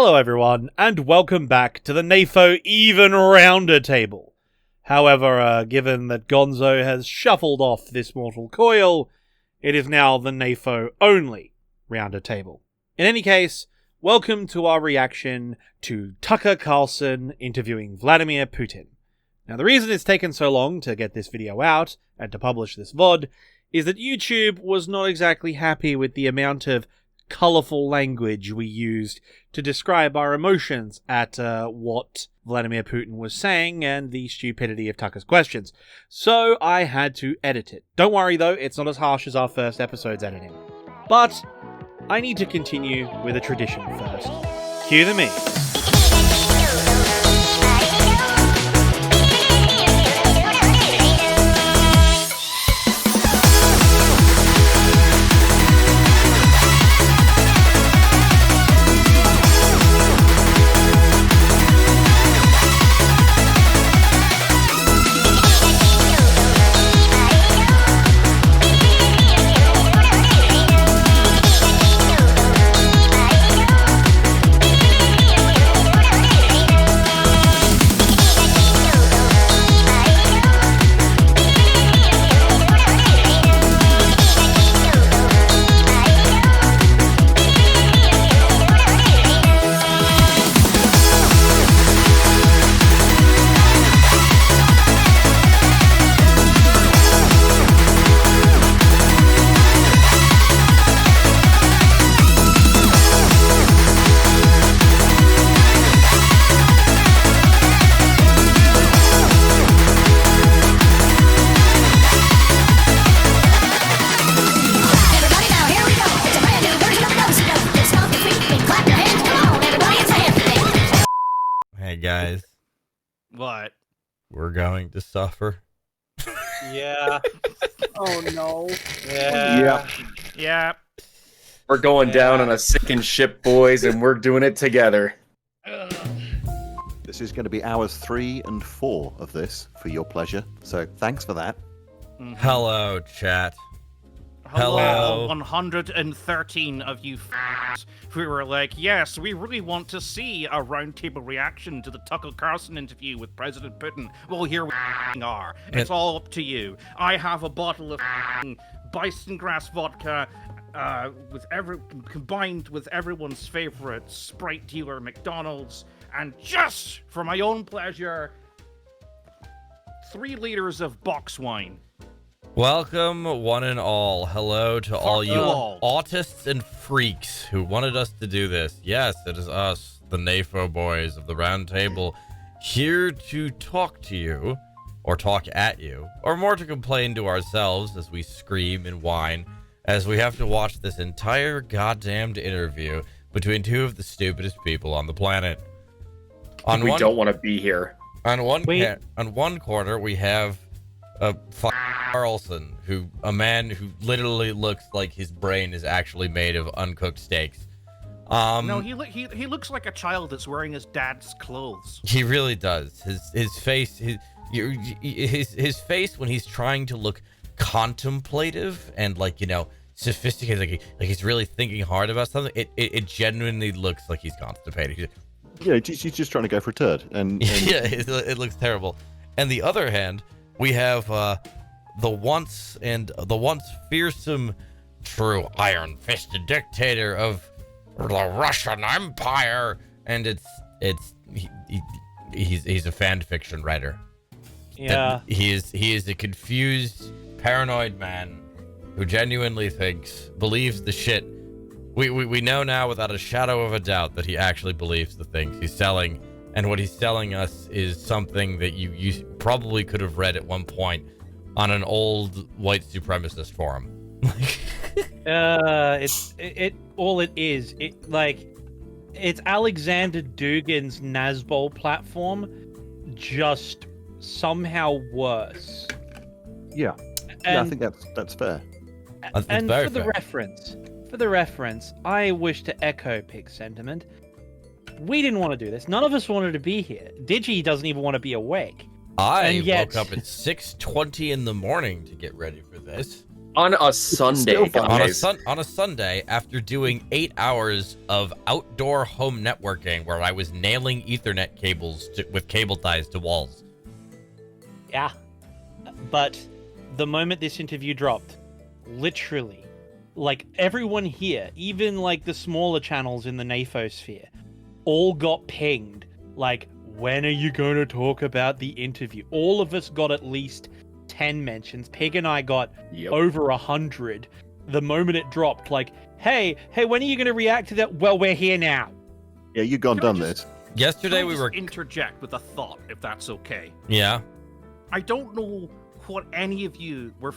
Hello everyone, and welcome back to the Nafo Even Rounder Table. However, given that Gonzo has shuffled off this mortal coil, it is now the Nafo Only Rounder Table. In any case, welcome to our reaction to Tucker Carlson interviewing Vladimir Putin. Now, the reason it's taken so long to get this video out and to publish this VOD is that YouTube was not exactly happy with the amount of colourful language we used to describe our emotions at what Vladimir Putin was saying and the stupidity of Tucker's questions. So I had to edit it. Don't worry though, it's not as harsh as our first episode's editing. But I need to continue with a tradition first. Cue the mix. Guys, what? We're going to suffer. Yeah. Oh no. Yeah. We're going down on a sinking ship, boys, and we're doing it together. This is going to be hours 3 and 4 of this for your pleasure. So thanks for that. Hello, chat. Hello, 113 of you f***s who were like, yes, we really want to see a roundtable reaction to the Tucker Carlson interview with President Putin. Well, here we are. It's all up to you. I have a bottle of bison grass vodka combined with everyone's favorite Sprite dealer, McDonald's, and just for my own pleasure, 3 liters of box wine. Welcome, one and all. Hello to all you all. autists and freaks who wanted us to do this. Yes, it is us, the Nafo boys of the Round Table, here to talk to you, or talk at you, or more to complain to ourselves as we scream and whine, as we have to watch this entire goddamned interview between 2 of the stupidest people on the planet. We don't want to be here. On one corner, we have Carlson, a man who literally looks like his brain is actually made of uncooked steaks. No, he looks like a child that's wearing his dad's clothes. He really does. His face, his face when he's trying to look contemplative and sophisticated, like he's really thinking hard about something. It genuinely looks like he's constipated. Yeah, he's just trying to go for a turd, and... yeah, it looks terrible. And the other hand, we have the once fearsome, true iron-fisted dictator of the Russian Empire, and he's a fan fiction writer. Yeah, and he is a confused, paranoid man who genuinely believes the shit. We know now without a shadow of a doubt that he actually believes the things he's selling. And what he's selling us is something that you probably could have read at one point on an old white supremacist forum. It's Alexander Dugin's Nazbol platform, just somehow worse. Yeah, I think that's fair. And for the reference, I wish to echo Pig's sentiment. We didn't want to do this. None of us wanted to be here. Digi doesn't even want to be awake. I woke up at 6:20 in the morning to get ready for this. On a Sunday, On a Sunday, after doing 8 hours of outdoor home networking where I was nailing Ethernet cables with cable ties to walls. Yeah. But the moment this interview dropped, literally, like everyone here, even like the smaller channels in the Nafo sphere, all got pinged. Like, when are you going to talk about the interview? All of us got at least 10 mentions. Pig and I got over 100. The moment it dropped, like, hey, when are you going to react to that? Well, we're here now. Yeah, you gone done this. Yesterday we were interject with a thought, if that's okay. Yeah. I don't know what any of you were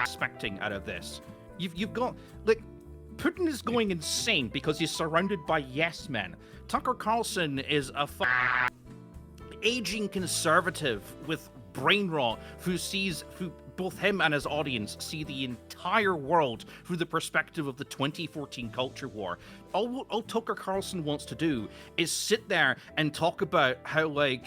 expecting out of this. You've got, like, Putin is going insane because he's surrounded by yes men. Tucker Carlson is a aging conservative with brain rot who both him and his audience see the entire world through the perspective of the 2014 culture war. All Tucker Carlson wants to do is sit there and talk about how, like,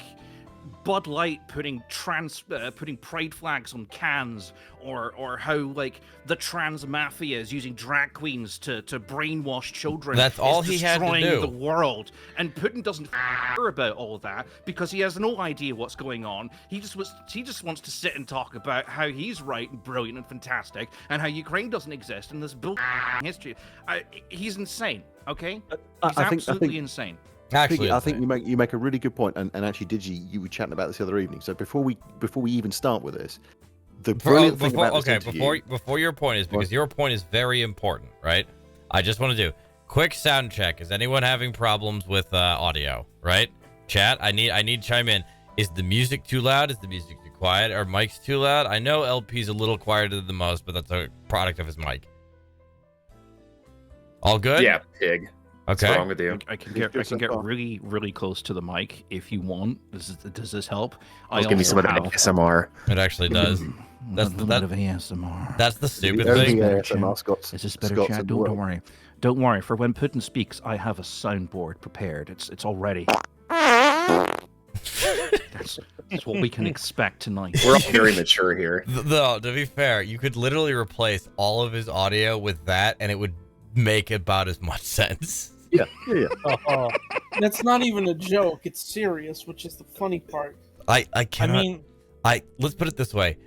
Bud Light putting pride flags on cans, or how, like, the trans mafia is using drag queens to brainwash children. That's all he had to do. Destroying the world, and Putin doesn't care about all of that because he has no idea what's going on. He just wants to sit and talk about how he's right and brilliant and fantastic, and how Ukraine doesn't exist in this bullshit history. He's insane. Okay, he's absolutely insane. Actually, I think you make a really good point, and actually, Digi, you were chatting about this the other evening. So before we even start with this, the brilliant thing about this interview, before your point is, because your point is very important, right? I just want to do quick sound check. Is anyone having problems with audio? Right, chat. I need chime in. Is the music too loud? Is the music too quiet? Are mics too loud? I know LP's a little quieter than most, but that's a product of his mic. All good? Yeah, Pig. Okay. What's wrong with you? I can get really, really close to the mic if you want. Does this help? Give me some of that ASMR. It actually does. That's a bit of ASMR. That's the stupid the thing. ASMR Is this better, Chad? Don't worry. Don't worry. For when Putin speaks, I have a soundboard prepared. It's all ready. That's what we can expect tonight. We're all very mature here. Though, to be fair, you could literally replace all of his audio with that, and it would make about as much sense. Yeah. That's not even a joke. It's serious, which is the funny part. I cannot. Let's put it this way.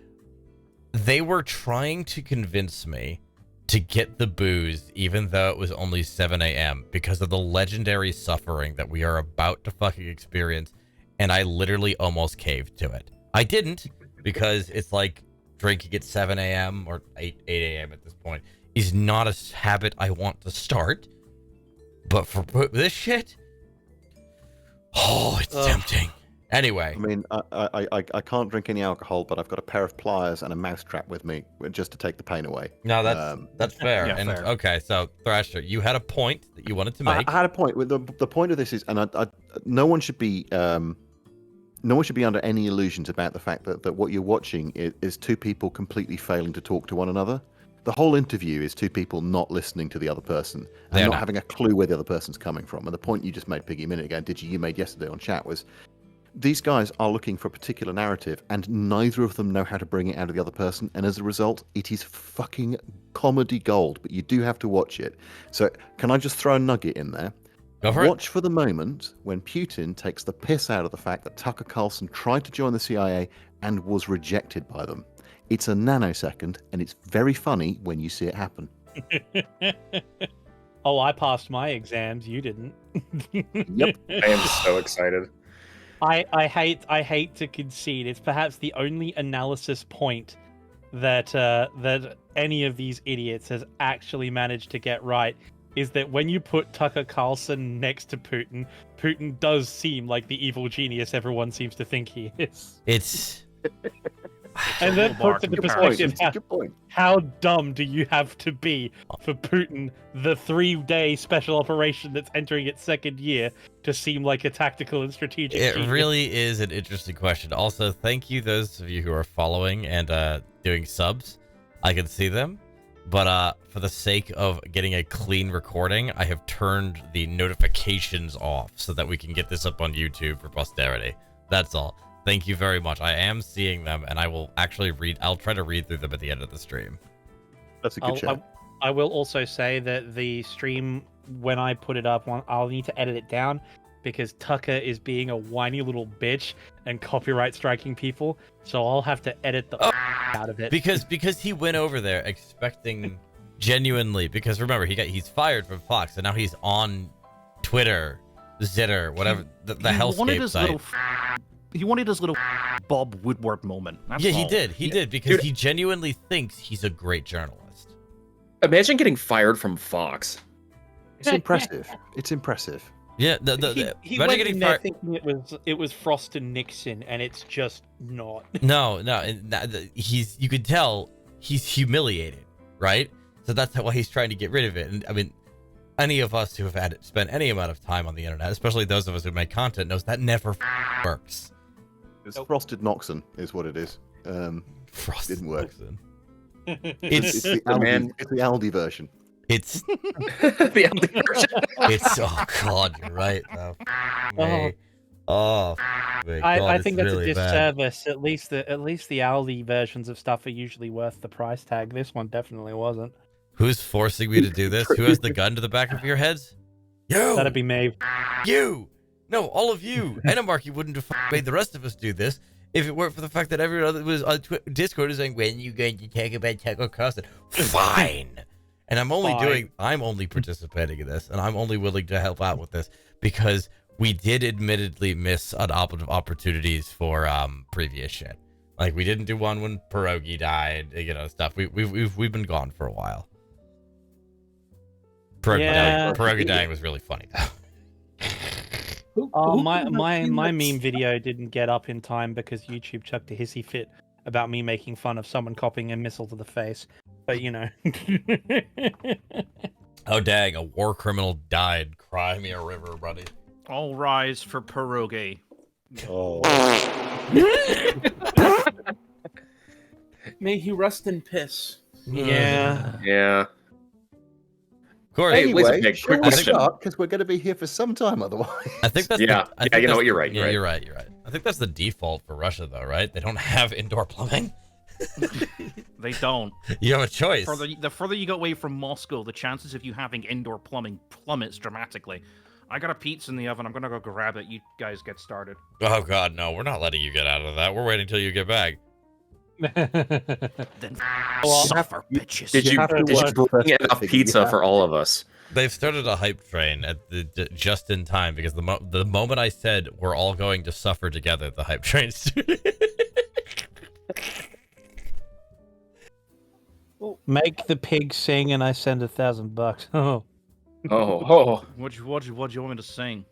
They were trying to convince me to get the booze, even though it was only 7 a.m., because of the legendary suffering that we are about to fucking experience, and I literally almost caved to it. I didn't, because it's like drinking at 7 a.m. or 8 a.m. at this point is not a habit I want to start. But for this shit, it's tempting. Anyway, I mean, I can't drink any alcohol, but I've got a pair of pliers and a mousetrap with me just to take the pain away. No, that's fair. Yeah, and fair. Okay, so Thrasher, you had a point that you wanted to make. I had a point. The point of this is, and no one should be under any illusions about the fact that what you're watching is two people completely failing to talk to one another. The whole interview is two people not listening to the other person and not having a clue where the other person's coming from. And the point you just made, Piggy, a minute ago, you made yesterday on chat was these guys are looking for a particular narrative and neither of them know how to bring it out of the other person. And as a result, it is fucking comedy gold, but you do have to watch it. So can I just throw a nugget in there? Go for Watch for the moment when Putin takes the piss out of the fact that Tucker Carlson tried to join the CIA and was rejected by them. It's a nanosecond, and it's very funny when you see it happen. Oh, I passed my exams. You didn't. Yep. I am so excited. I hate to concede. It's perhaps the only analysis point that that any of these idiots has actually managed to get right. Is that when you put Tucker Carlson next to Putin, Putin does seem like the evil genius everyone seems to think he is. It's And then puts into perspective Good point. how dumb do you have to be for Putin, the 3-day special operation that's entering its second year, to seem like a tactical and strategic It genius? really is an interesting question. Also, thank you those of you who are following and doing subs. I can see them. But for the sake of getting a clean recording, I have turned the notifications off so that we can get this up on YouTube for posterity. That's all. Thank you very much. I am seeing them, and I will actually I'll try to read through them at the end of the stream. That's a good show. I will also say that the stream, when I put it up, I'll need to edit it down because Tucker is being a whiny little bitch and copyright striking people. So I'll have to edit the out of it. Because he went over there expecting genuinely, because remember, he's fired from Fox, and now he's on Twitter, Zitter, whatever, the hellscape site. He wanted his little Bob Woodward moment. That's Yeah, all. he did, because he genuinely thinks he's a great journalist. Imagine getting fired from Fox. It's impressive. It's impressive. Yeah, he went in there thinking it was Frost and Nixon, and it's just not. No, you could tell he's humiliated, right? So that's why he's trying to get rid of it. And I mean, any of us who have spent any amount of time on the internet, especially those of us who make content, knows that never works. It's Frosted Noxon is what it is. Frosted didn't work. Noxon. It's the Aldi, it's the Aldi version. It's The Aldi version. it's oh god, you're right. Oh, I think that's really a disservice. At least the Aldi versions of stuff are usually worth the price tag. This one definitely wasn't. Who's forcing me to do this? Who has the gun to the back of your heads? You. That'd be me. You. No, all of you. Anamarchy wouldn't have made the rest of us do this if it weren't for the fact that everyone other was on Discord is saying, when you going to talk about Tucker Carlson? Fine. And I'm only participating in this, and I'm only willing to help out with this because we did admittedly miss an opportunities for previous shit. Like we didn't do one when Pierogi died, stuff. We've been gone for a while. Pierogi dying was really funny though. My meme video didn't get up in time because YouTube chucked a hissy fit about me making fun of someone copying a missile to the face. But Oh dang, a war criminal died. Cry me a river, buddy. All rise for Pierogi. Oh. May he rest in piss. Yeah. Yeah. Corey, Anyway, quick question. because we're going to be here for some time otherwise. I think that's Yeah, you know what? You're right. You're right. I think that's the default for Russia, though, right? They don't have indoor plumbing. They don't. You have a choice. The further you go away from Moscow, the chances of you having indoor plumbing plummets dramatically. I got a pizza in the oven. I'm gonna go grab it. You guys get started. Oh God, no! We're not letting you get out of that. We're waiting until you get back. Then suffer, bitches. Did you bring enough pizza for all of us? They've started a hype train at just in time because the moment I said we're all going to suffer together, the hype train started. Make the pig sing and I send $1,000. Oh. What you want me to sing?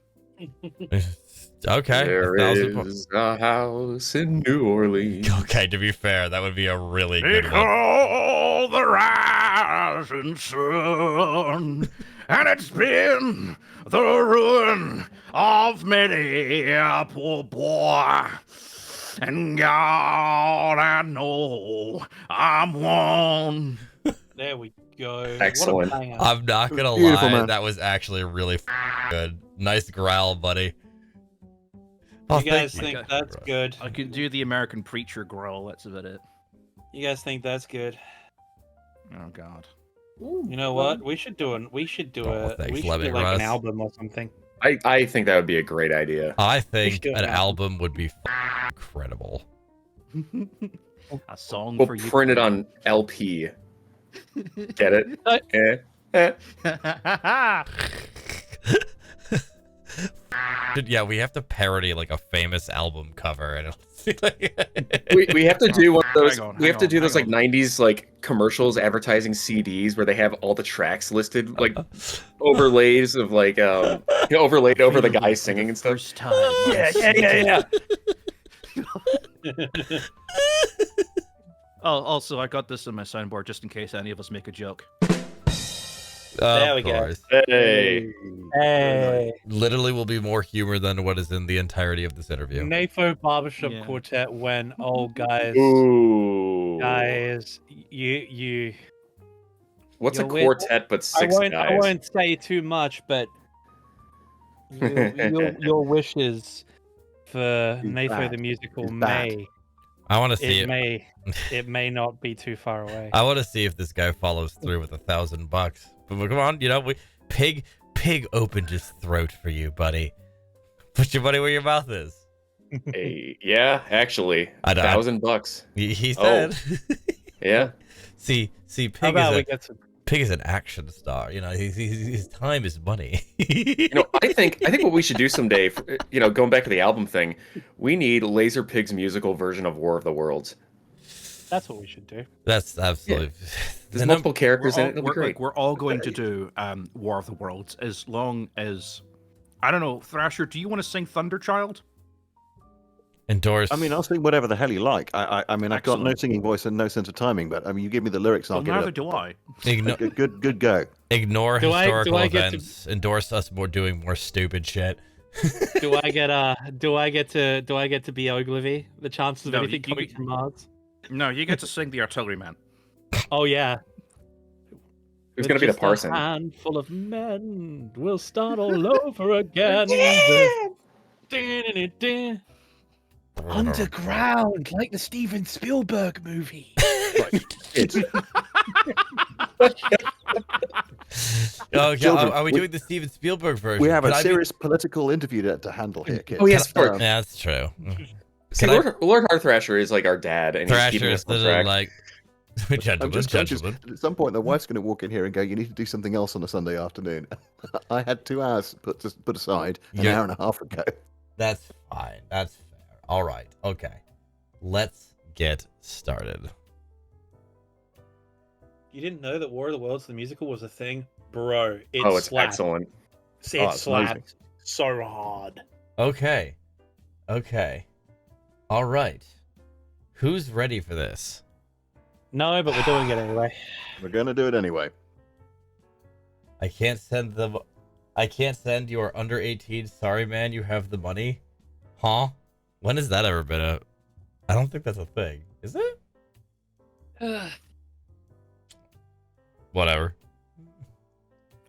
Okay. There is a house in New Orleans. Okay, to be fair, that would be a really good one. Behold the rising sun, and it's been the ruin of many a poor boy. And God, I know I'm one. There we go. Excellent. What a banger. I'm not gonna Beautiful, lie, man. that was actually really good. Nice growl, buddy. You guys think that's good? I could do the American preacher growl. That's about it. You guys think that's good? Oh God. You know what? We should do thanks, like Russ. an album or something. I think that would be a great idea. I think do an an album would be incredible. A song We'll for you. print it on LP. Get it? Yeah, we have to parody like a famous album cover, and we have to do one of those. Hang on, we have to hang do on, those hang like '90s like commercials advertising CDs where they have all the tracks listed, like overlays of like overlaid over the guy singing and stuff. First time. Yeah. Oh, also, I got this on my soundboard just in case any of us make a joke. There we go. course. Hey. Hey, Literally will be more humor than what is in the entirety of this interview. Nafo Barbershop Yeah. Quartet when guys, Ooh. you. What's a You're weird. quartet but six I guys? won't say too much, but your wishes for He's Nafo back. the musical He's back. may I want to see It may not be too far away. I want to see if this guy follows through with $1,000. But come on, pig opened his throat for you, buddy. Put your money where your mouth is. Hey, yeah, actually, $1,000. He said. Yeah. See, Pig is an action star. His time is money. I think what we should do someday, going back to the album thing, we need Laser Pig's musical version of War of the Worlds. That's what we should do. That's absolutely. Yeah. There's multiple characters in it. It'll be great. We're all going to do War of the Worlds as long as, I don't know, Thrasher, do you want to sing Thunderchild? Endorse. I mean, I'll sing whatever the hell you like. I mean, I've got no Excellent. singing voice and no sense of timing, but I mean, you give me the lyrics and I'll Well, get neither it. do I. Good go. Ignore Do I historical get events. Endorse us doing more stupid shit. Do I get to be Ogilvy? The chances of No, anything you- coming from Mars? No, you get to sing the Artilleryman. Oh yeah. Who's going to be the parson? A handful of men. We'll start all over again. Underground, like the Steven Spielberg movie. Oh, Children, are we doing the Steven Spielberg version? We have a Can I be- serious political interview to handle here, kids. Oh, yes, Yeah, that's true. See, Lord Hearthrasher is like our dad, and he's Thrasher keeping is us on track. like, I'm just conscious, gentlemen. at some point, the wife's going to walk in here and go, "You need to do something else on a Sunday afternoon." I had 2 hours put aside an hour and a half ago. That's fine. That's fair. All right. Okay. Let's get started. You didn't know that War of the Worlds, the musical, was a thing? Bro, It's excellent. It it's slapped so hard. Okay. All right. Who's ready for this? No, but we're doing it anyway. We're going to do it anyway. I can't send your under 18. Sorry, man. You have the money. Huh? When has that ever been a? I don't think that's a thing. Is it? Whatever.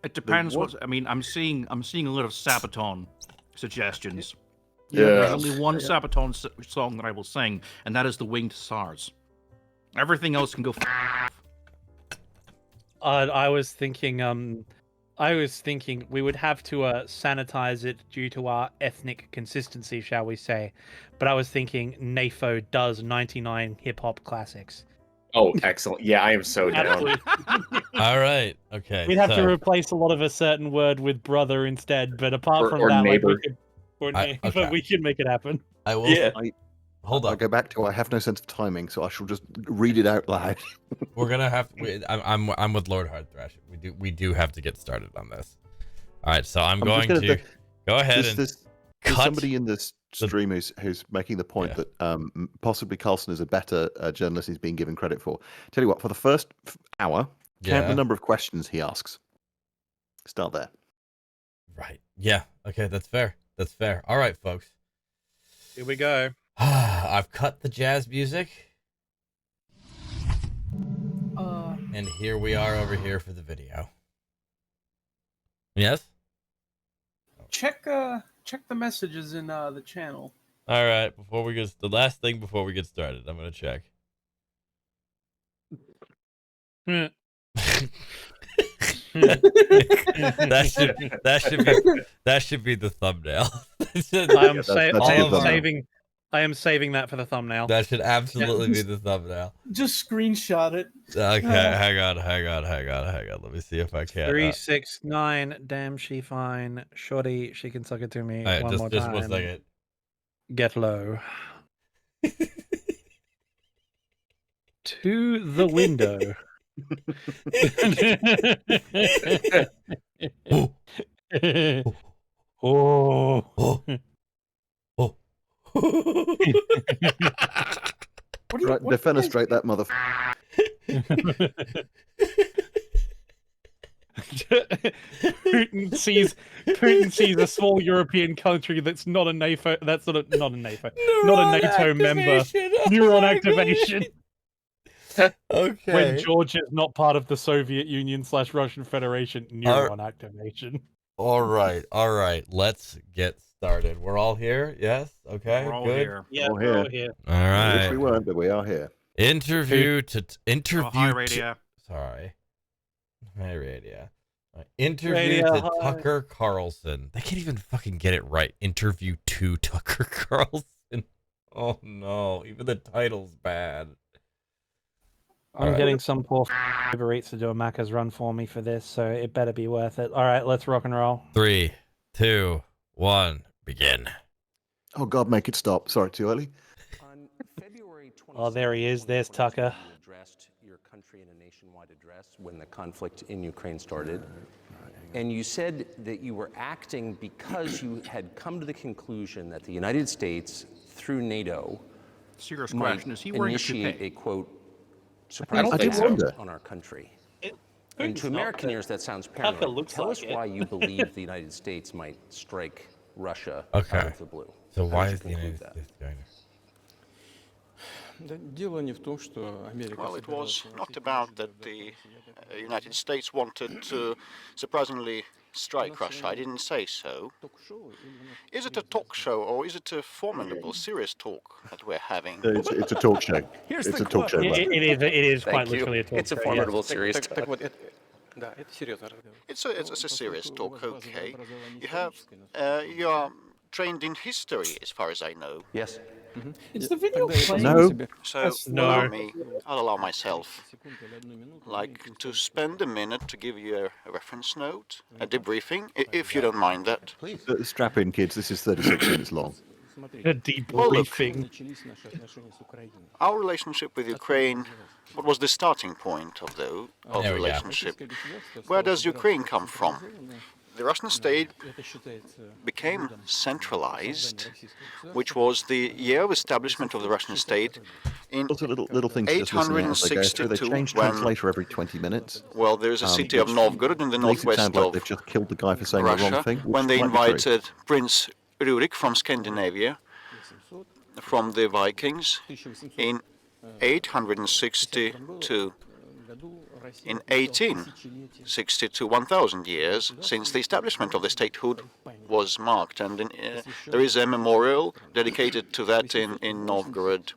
It depends what I mean. I'm seeing a lot of Sabaton suggestions. Yeah. There's only one Sabaton song that I will sing, and that is the Winged Sars. Everything else can go. I was thinking we would have to sanitize it due to our ethnic consistency, shall we say? But I was thinking Nafo does 99 hip hop classics. Oh, excellent. Yeah, I am so down. Absolutely. All right. Okay. We'd have to so- replace a lot of a certain word with brother instead, but apart from Or that, neighbor. okay. but we can make it happen. I will. Yeah. Hold I on. go back to I have no sense of timing, so I shall just read it out loud. We're gonna have. I'm with Lord Hardthrasher. We do have to get started on this. All right. So I'm just going gonna to go ahead and There's cut. somebody in this stream who's making the point Yeah. that possibly Carlson is a better journalist he's being given credit for. Tell you what, for the first hour, count Yeah. the number of questions he asks. Start there. Right. Yeah. Okay. That's fair. That's fair. All right, folks. Here we go. I've cut the jazz music, and here we are over here for the video. Yes. Check the messages in the channel. All right. The last thing before we get started, I'm gonna check. that should be the thumbnail. I am saving that for the thumbnail. That should absolutely be the thumbnail. Just screenshot it. Okay, hang on. Let me see if I can. 369. Damn, she fine. Shorty, she can suck it to me. All right, one more just time. 1 second. Get low. To the window. Oh. Oh. Right, defenestrate that motherfucker. Putin sees a small European country that's not a NATO. That's not a NATO member. Neuron activation. Okay. When Georgia is not part of the Soviet Union / Russian Federation, neuron activation. All right. Let's get started. We're all here? Yes? Okay, We're all good. here. Yeah, All we're all here. here. All I wish right. we weren't, but we are here. Interview to Oh, hi, Radio. Sorry. Hi, Radio. Interview Radio, to hi. Tucker Carlson. They can't even fucking get it right. Interview to Tucker Carlson. Oh no, even the title's bad. I'm Alright. getting some poor Uber Eats to do a Macca's run for me for this, so it better be worth it. All right, let's rock and roll. 3, 2, 1, begin. Oh God, make it stop. Sorry, too early. On February 22nd, Oh, there he is. There's Tucker. You addressed your country in a nationwide address when the conflict in Ukraine started. And you said that you were acting because you had come to the conclusion that the United States, through NATO, Serious might question: is he wearing a initiate toupee? a quote surprise I did attack wonder. on our country. It- And to Putin's not, American but ears, that sounds Tucker paranoid. looks Tell like us it. why you believe the United States might strike Russia Okay. out of the blue. So How why did is you the conclude United that? States going to... Well, it was not about that the United States wanted to surprisingly strike Russia. I didn't say so. Is it a talk show or is it a formidable, serious talk that we're having? It's a talk show. Here's It's the a talk show. quote. Matt. It is quite Thank you. literally a talk It's a show, yes. formidable series. It's a serious talk, okay. You are trained in history, as far as I know. Yes. It's the video playing. No. So That's allow no. me, I'll allow myself, like, to spend a minute to give you a reference note, a debriefing, if you don't mind that. Strap in, kids. This is 36 minutes long. A debriefing. Our relationship with Ukraine, what was the starting point of the There we go. relationship? Where does Ukraine come from? The Russian state became centralized, which was the year of establishment of the Russian state in Lots of little things just listening as they go through. They 862 change when, translator every 20 minutes. well, there's a city of Novgorod in the Makes it northwest sound like of they've just killed the guy for saying the wrong Russia, thing. which when they might be true. invited Prince Rurik from Scandinavia, from the Vikings, in 862. In 1862, 1,000 years since the establishment of the statehood was marked, and there is a memorial dedicated to that in Novgorod.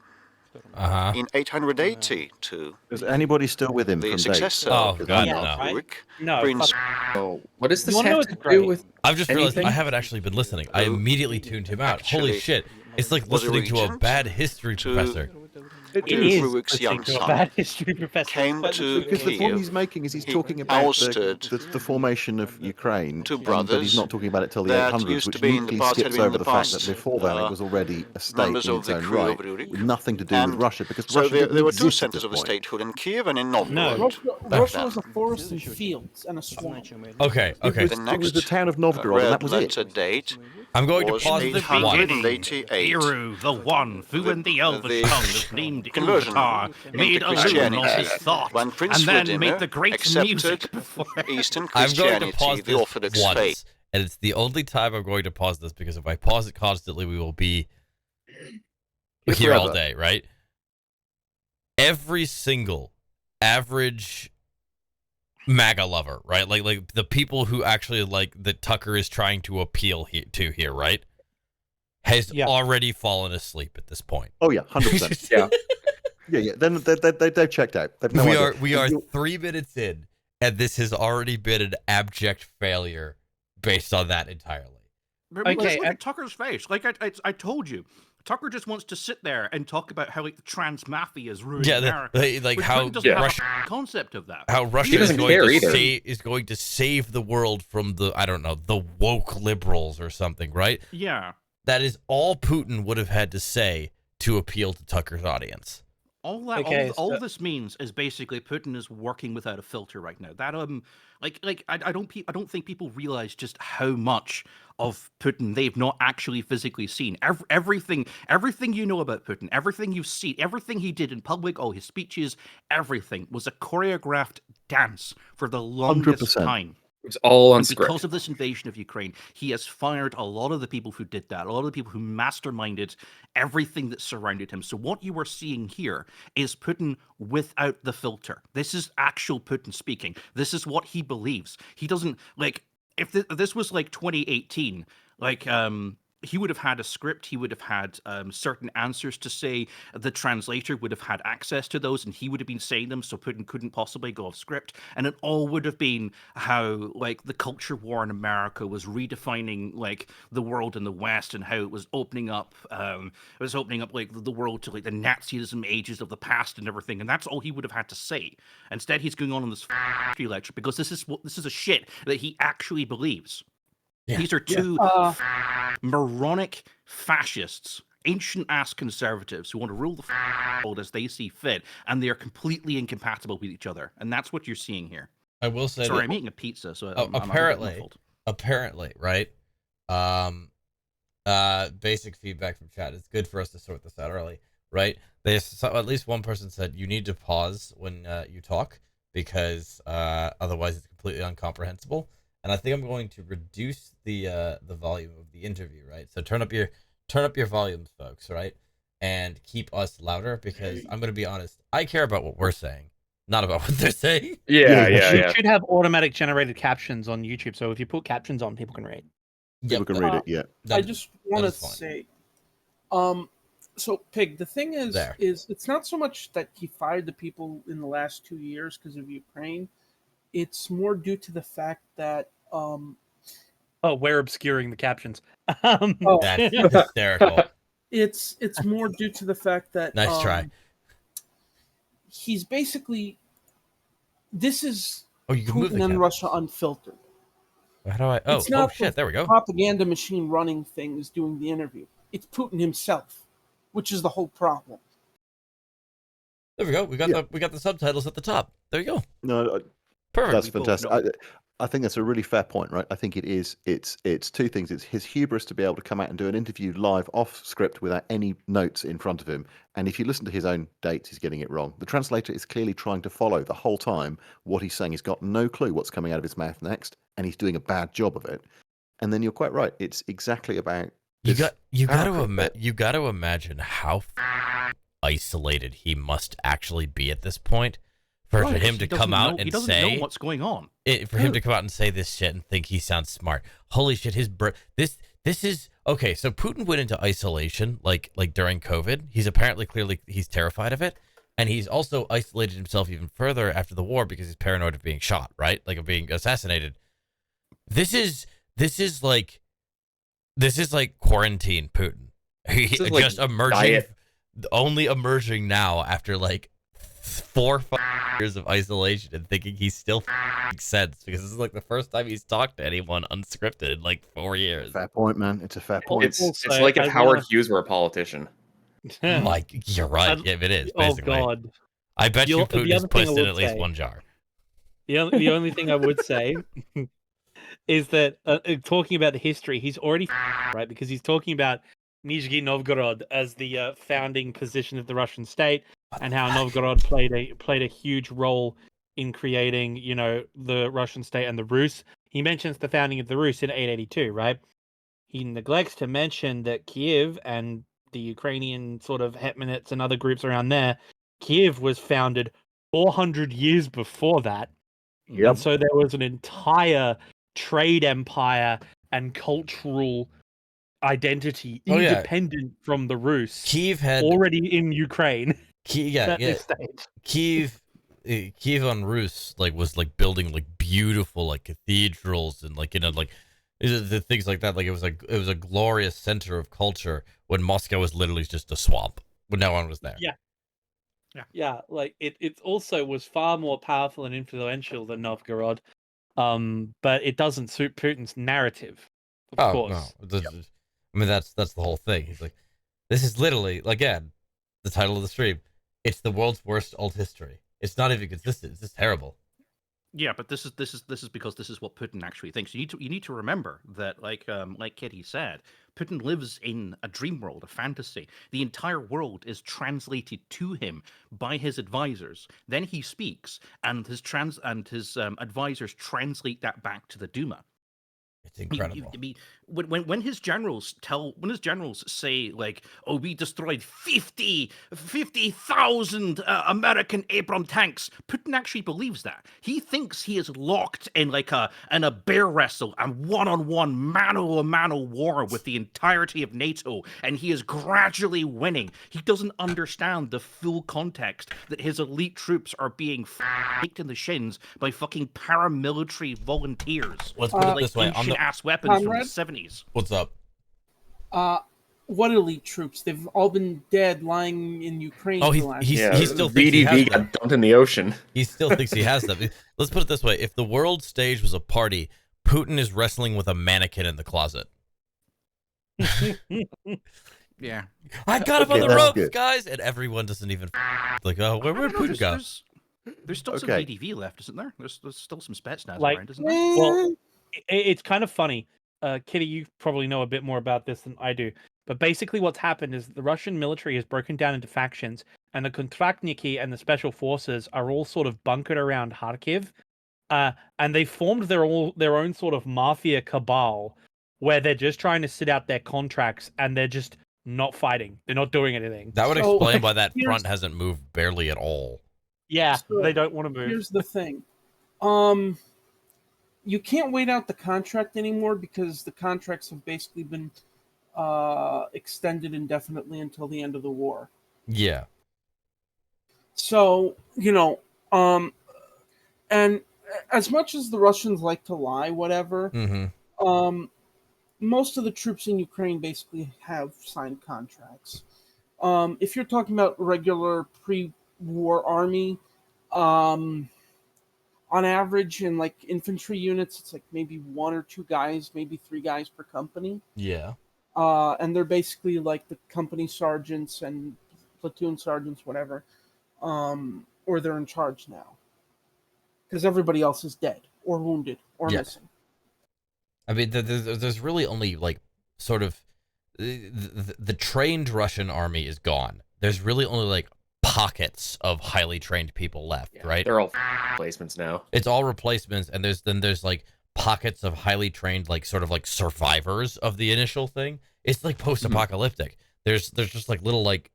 Uh-huh. In 882, Is anybody still with him the from successor Oh, of God, no. Rurik, No, Prince Oh, what does this You wanna know have what's to do great? with? I've just realized Anything? I haven't actually been listening. I immediately tuned him out. Holy Actually, shit. It's like was a listening to a regent bad history to- professor. It to is Rurik's listening young to a son bad history professor. came to Because the point he's Kiev. making is he's He talking about ousted the formation of Ukraine, two but brothers he's not talking about it till the that 800s, used which to be in the neatly past, had skips been in over the the fact that past, before that it was already a state members in of its the own crew right, of Rurik. with nothing to do And with Russia, because so Russia there didn't were two exist at centers this of the point. statehood, in Kiev and in Novgorod. Russia then. was a forest and fields and a swamp. Okay, okay. It The was the next town of Novgorod, and red that was it. letter date I'm going to was pause this once. 888. Hero, the one, who in the elvish the tongue is named conversion Ilvatar, made into a loon Christianity, of his thought, when Prince and then Vladimir made the great accepted music before. Eastern I'm going to Christianity, pause the this Orthodox once. faith. And it's the only time I'm going to pause this, because if I pause it constantly, we will be here all forever. day, right? Every single average MAGA lover, right? Like the people who actually like that Tucker is trying to appeal to here, right? Has Yeah. already fallen asleep at this point. Oh yeah, 100%. Yeah. Yeah. Then they've checked out. They've no idea. we are And you- 3 minutes in, and this has already been an abject failure based on that entirely. Remember, Okay, look at Tucker's face. Like I told you, Tucker just wants to sit there and talk about how like the trans mafia is ruining Yeah, America. like But how Putin doesn't have Russia, a concept of that. how Russia is doesn't going care to either. is going to save the world from the, I don't know, the woke liberals or something, right? Yeah. That is all Putin would have had to say to appeal to Tucker's audience. All that, Okay, all so- this means is basically Putin is working without a filter right now. That I don't think people realize just how much of Putin they've not actually physically seen. Everything you know about Putin, everything you've seen, everything he did in public, all his speeches, everything was a choreographed dance for the longest 100%. time. It's all on And script. because of this invasion of Ukraine, he has fired a lot of the people who did that, a lot of the people who masterminded everything that surrounded him. So what you are seeing here is Putin without the filter. This is actual Putin speaking. This is what he believes. He doesn't, like, if this was like 2018, like he would have had a script. He would have had certain answers to say. The translator would have had access to those, and he would have been saying them, so Putin couldn't possibly go off script. And it all would have been how, like, the culture war in America was redefining, like, the world in the West, and how it was opening up, like the world to like the Nazism ages of the past and everything. And that's all he would have had to say. Instead, he's going on this lecture because this is a shit that he actually believes. Yeah. These are two moronic fascists, ancient-ass conservatives who want to rule the world as they see fit, and they are completely incompatible with each other. And that's what you're seeing here. I will say Sorry, that I'm eating a pizza, so apparently, right? Basic feedback from chat. It's good for us to sort this out early, right? At least one person said you need to pause when you talk because otherwise it's completely incomprehensible. And I think I'm going to reduce the volume of the interview, right? So turn up your volumes, folks, right? And keep us louder because I'm going to be honest, I care about what we're saying, not about what they're saying. Yeah. You should have automatic generated captions on YouTube, so if you put captions on, people can read. People can read it. Yeah. I just want to say, so Pig, the thing is it's not so much that he fired the people in the last 2 years because of Ukraine. It's more due to the fact that we're obscuring the captions. That's hysterical. It's more due to the fact that nice try. He's basically this is you can move Putin and Russia unfiltered. How do I? Oh, it's not shit! There we go. Propaganda machine running things doing the interview. It's Putin himself, which is the whole problem. There we go. We got the subtitles at the top. There you go. No, perfect. That's fantastic. I think that's a really fair point, right? I think it is. It's two things. It's his hubris to be able to come out and do an interview live off script without any notes in front of him. And if you listen to his own dates, he's getting it wrong. The translator is clearly trying to follow the whole time what he's saying. He's got no clue what's coming out of his mouth next, and he's doing a bad job of it. And then you're quite right. It's exactly about you got to imagine how isolated he must actually be at this point. For him to come out and say, he doesn't know what's going on. For him to come out and say this shit and think he sounds smart. Holy shit! This is okay. So Putin went into isolation like during COVID. He's clearly terrified of it, and he's also isolated himself even further after the war because he's paranoid of being shot, right? Like of being assassinated. This is like quarantine Putin. He's just emerging, only emerging now after like 4 or 5 years of isolation and thinking he still makes sense because this is like the first time he's talked to anyone unscripted in like 4 years. Fair point, man. It's a fair point. It's like if Howard Hughes were a politician. Like you're right. Yeah, it is basically. Oh God! I bet you Putin is placed in at least one jar. The only thing I would say is that talking about the history, he's already right because he's talking about Nizhny Novgorod as the founding position of the Russian state. And how Novgorod played a huge role in creating, the Russian state and the Rus. He mentions the founding of the Rus in 882, right? He neglects to mention that Kiev and the Ukrainian sort of hetmanates and other groups around there, Kiev was founded 400 years before that. Yep. And so there was an entire trade empire and cultural identity independent from the Rus. Kiev had already in Ukraine. Kiev on Rus was building beautiful cathedrals and the things like that. Like it was a glorious center of culture when Moscow was literally just a swamp when no one was there. Yeah. Like it also was far more powerful and influential than Novgorod, but it doesn't suit Putin's narrative. Of course. No. I mean that's the whole thing. He's like, this is literally again the title of the stream. It's the world's worst alt history. It's not even consistent. It's just terrible. Yeah, but this is because this is what Putin actually thinks. You need to remember that, like Kitty said, Putin lives in a dream world, a fantasy. The entire world is translated to him by his advisors. Then he speaks, and his advisors translate that back to the Duma. It's incredible. when his generals say like, oh, we destroyed 50,000 American Abrams tanks, Putin actually believes that. He thinks he is locked in like a bear wrestle and one-on-one mano-a-mano war with the entirety of NATO, and he is gradually winning. He doesn't understand the full context that his elite troops are being kicked in the shins by fucking paramilitary volunteers. Let's put it this way: ass weapons from the 70s. What's up? What elite troops? They've all been dead, lying in Ukraine. Oh, he still thinks he has them. Got dumped in the ocean. He still thinks he has them. Let's put it this way: if the world stage was a party, Putin is wrestling with a mannequin in the closet. Yeah, I got him on the ropes, guys, and everyone doesn't even like. Oh, where'd Putin go? There's still some VDV left, isn't there? There's still some Spetsnaz around, isn't there? Well, it's kind of funny. Kitty, you probably know a bit more about this than I do. But basically what's happened is the Russian military has broken down into factions, and the Kontraktniki and the special forces are all sort of bunkered around Kharkiv. And they formed their own sort of mafia cabal where they're just trying to sit out their contracts and they're just not fighting. They're not doing anything. That would explain why that front hasn't moved barely at all. Yeah, they don't want to move. Here's the thing. You can't wait out the contract anymore because the contracts have basically been extended indefinitely until the end of the war. Yeah. So, and as much as the Russians like to lie, whatever, most of the troops in Ukraine basically have signed contracts. If you're talking about regular pre-war army, on average, in like infantry units, it's like maybe 1 or 2 guys, maybe 3 guys per company. Yeah. And they're basically like the company sergeants and platoon sergeants, whatever. Or they're in charge now. Because everybody else is dead or wounded or missing. I mean, there's really only like sort of the trained Russian army is gone. There's really only like pockets of highly trained people left, right? They're all replacements now. It's all replacements, and there's like pockets of highly trained, like sort of like survivors of the initial thing. It's like post-apocalyptic. There's just like little like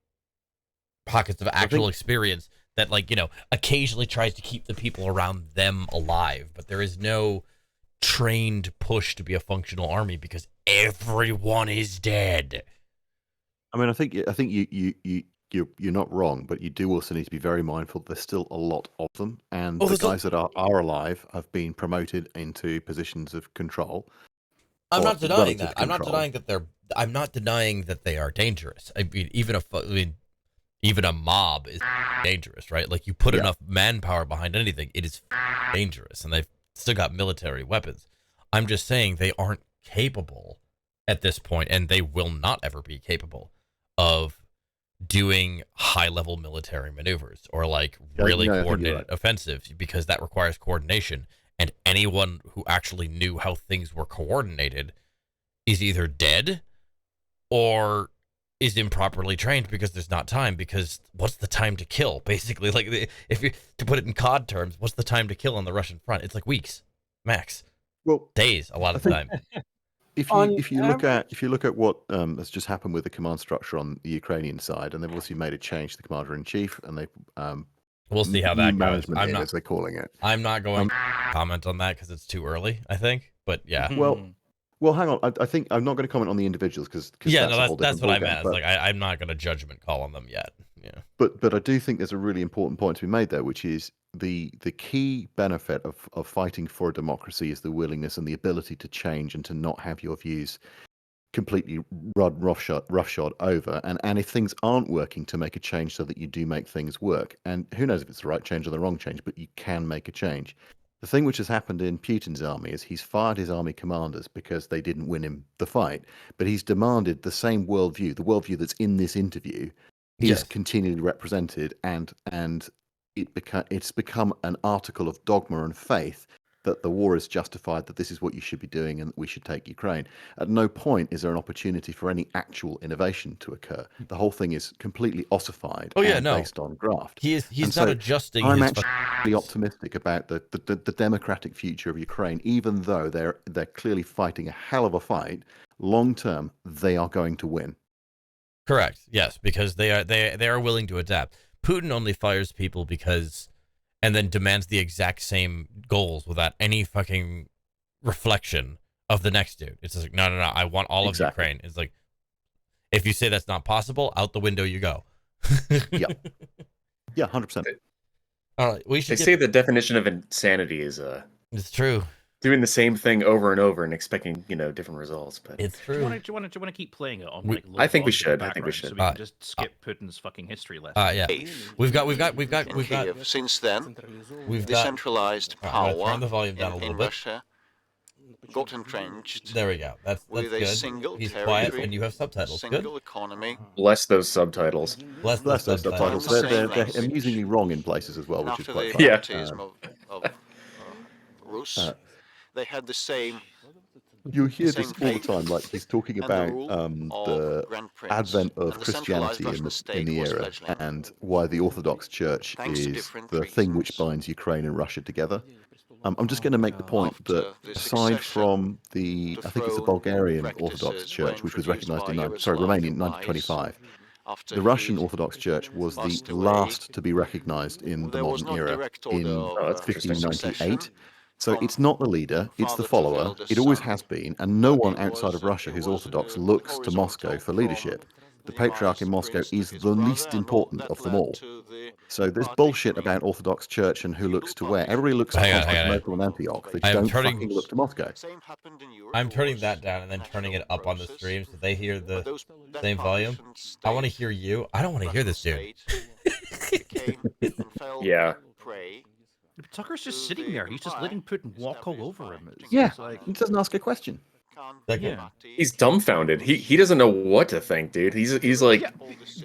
pockets of actual experience that like occasionally tries to keep the people around them alive, but there is no trained push to be a functional army because everyone is dead. I mean, I think you're not wrong, but you do also need to be very mindful. There's still a lot of them, and the guys that are alive have been promoted into positions of control. I'm not denying that. I'm not denying that they are dangerous. I mean, even a mob is dangerous, right? Like you put enough manpower behind anything, it is dangerous, and they've still got military weapons. I'm just saying they aren't capable at this point, and they will not ever be capable of doing high-level military maneuvers or like really coordinated offensives, because that requires coordination, and anyone who actually knew how things were coordinated is either dead or is improperly trained because there's not time. Because what's the time to kill? Basically, like if you to put it in COD terms, what's the time to kill on the Russian front? It's like weeks, max. Well, days a lot of the time. If you look at what has just happened with the command structure on the Ukrainian side, and they've also made a change to the commander in chief, and they we'll see how that goes. I'm not, as they're calling it. I'm not going to comment on that because it's too early, I think. But yeah. Well, hang on. I think I'm not going to comment on the individuals because that's what I meant. But, like I'm not going to judgment call on them yet. Yeah. But I do think there's a really important point to be made there, which is the key benefit of fighting for a democracy is the willingness and the ability to change and to not have your views completely roughshod over. And if things aren't working, to make a change so that you do make things work. And who knows if it's the right change or the wrong change, but you can make a change. The thing which has happened in Putin's army is he's fired his army commanders because they didn't win him the fight, but he's demanded the same worldview, the worldview that's in this interview, is continually represented, and it's become an article of dogma and faith that the war is justified, that this is what you should be doing, and that we should take Ukraine. At no point is there an opportunity for any actual innovation to occur. The whole thing is completely ossified and based on graft. He's not adjusting. I'm actually optimistic about the democratic future of Ukraine, even though they're clearly fighting a hell of a fight. Long term, they are going to win. Correct. Yes, because they are willing to adapt. Putin only fires people and then demands the exact same goals without any fucking reflection of the next dude. It's just like, no, I want all of Ukraine. It's like, if you say that's not possible, out the window you go. Yeah, 100%. All right, They say the definition of insanity is it's true. Doing the same thing over and over and expecting, different results. But it's true. Do you want to keep playing it on? I think we should. So we can just skip Putin's fucking history lesson. Yeah. We've got. Since then, we've decentralized power turn the volume down a little in bit. Russia got entrenched. There we go. That's with good. a single He's territory, quiet and you have subtitles. Single Good. economy. Bless those subtitles. Bless those subtitles. They're amusingly wrong in places as well, which is quite fun. Yeah. Of Rus, they had the same. You hear this all the time, like he's talking about the advent of Christianity in the era and why the Orthodox Church is the thing which binds Ukraine and Russia together. I'm just going to make the point that aside from I think it's the Bulgarian Orthodox Church, which was recognized Romanian in 1925, the Russian Orthodox Church was the last to be recognized in the modern era in 1598. So it's not the leader, it's the follower. It always has been, and no one outside of Russia who's Orthodox looks to Moscow for leadership. The Patriarch in Moscow is the least important of them all. So there's bullshit about Orthodox Church and who looks to where. Everybody looks to Constantinople and Antioch. They don't fucking look to Moscow. I'm turning that down and then turning it up on the stream so they hear the same volume. I want to hear you. I don't want to hear this dude. Yeah. Tucker's just sitting there. He's just letting Putin walk all over him. He doesn't ask a question. He's dumbfounded. He doesn't know what to think, dude. He's like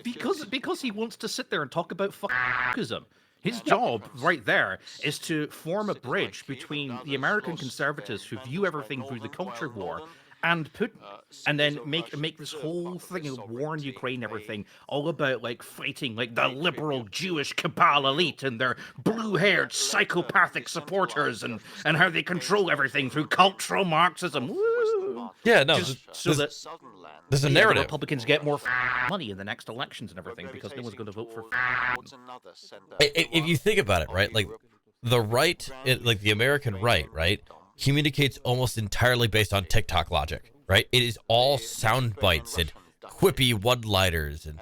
because he wants to sit there and talk about fuckism. His job right there is to form a bridge between the American conservatives who view everything through the culture war and Putin, and then make this whole thing of war in Ukraine, everything all about like fighting like the liberal Jewish cabal elite and their blue-haired psychopathic supporters and how they control everything through cultural Marxism. Woo! Yeah, no, there's a narrative. The Republicans get more money in the next elections and everything because no one's going to vote for. If you think about it, right, like the right, like the American right, communicates almost entirely based on TikTok logic, right? It is all sound bites and quippy one-liners. And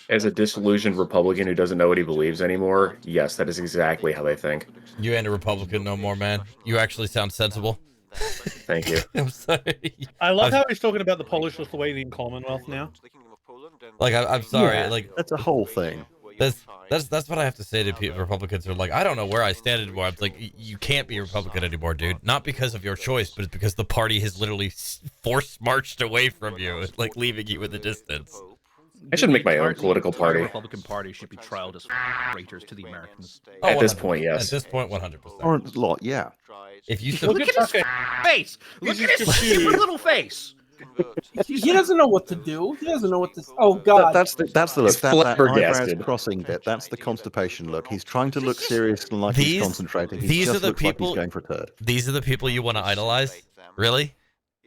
as a disillusioned Republican who doesn't know what he believes anymore, yes, that is exactly how they think. You ain't a Republican no more, man. You actually sound sensible. Thank you. I'm sorry. I love how he's talking about the Polish-Lithuanian Commonwealth now. Like, I'm sorry. Like that's a whole thing. That's what I have to say to people. Republicans are like, I don't know where I stand anymore. I'm like, you can't be a Republican anymore, dude. Not because of your choice, but it's because the party has literally force marched away from you, like leaving you in the distance. I should make my own political party. The Republican Party should be trialed as traitors to the Americans. At this point, yes. At this point, 100%. Or a lot, yeah. If you look at his face, look at his stupid little face. He doesn't know what to do. He doesn't know what to. Oh God! That's the look. That eyebrows crossing bit. That's the constipation look. He's trying to look serious and like he's concentrating. These are the people. Like he's going for a turd. These are the people you want to idolize. Really?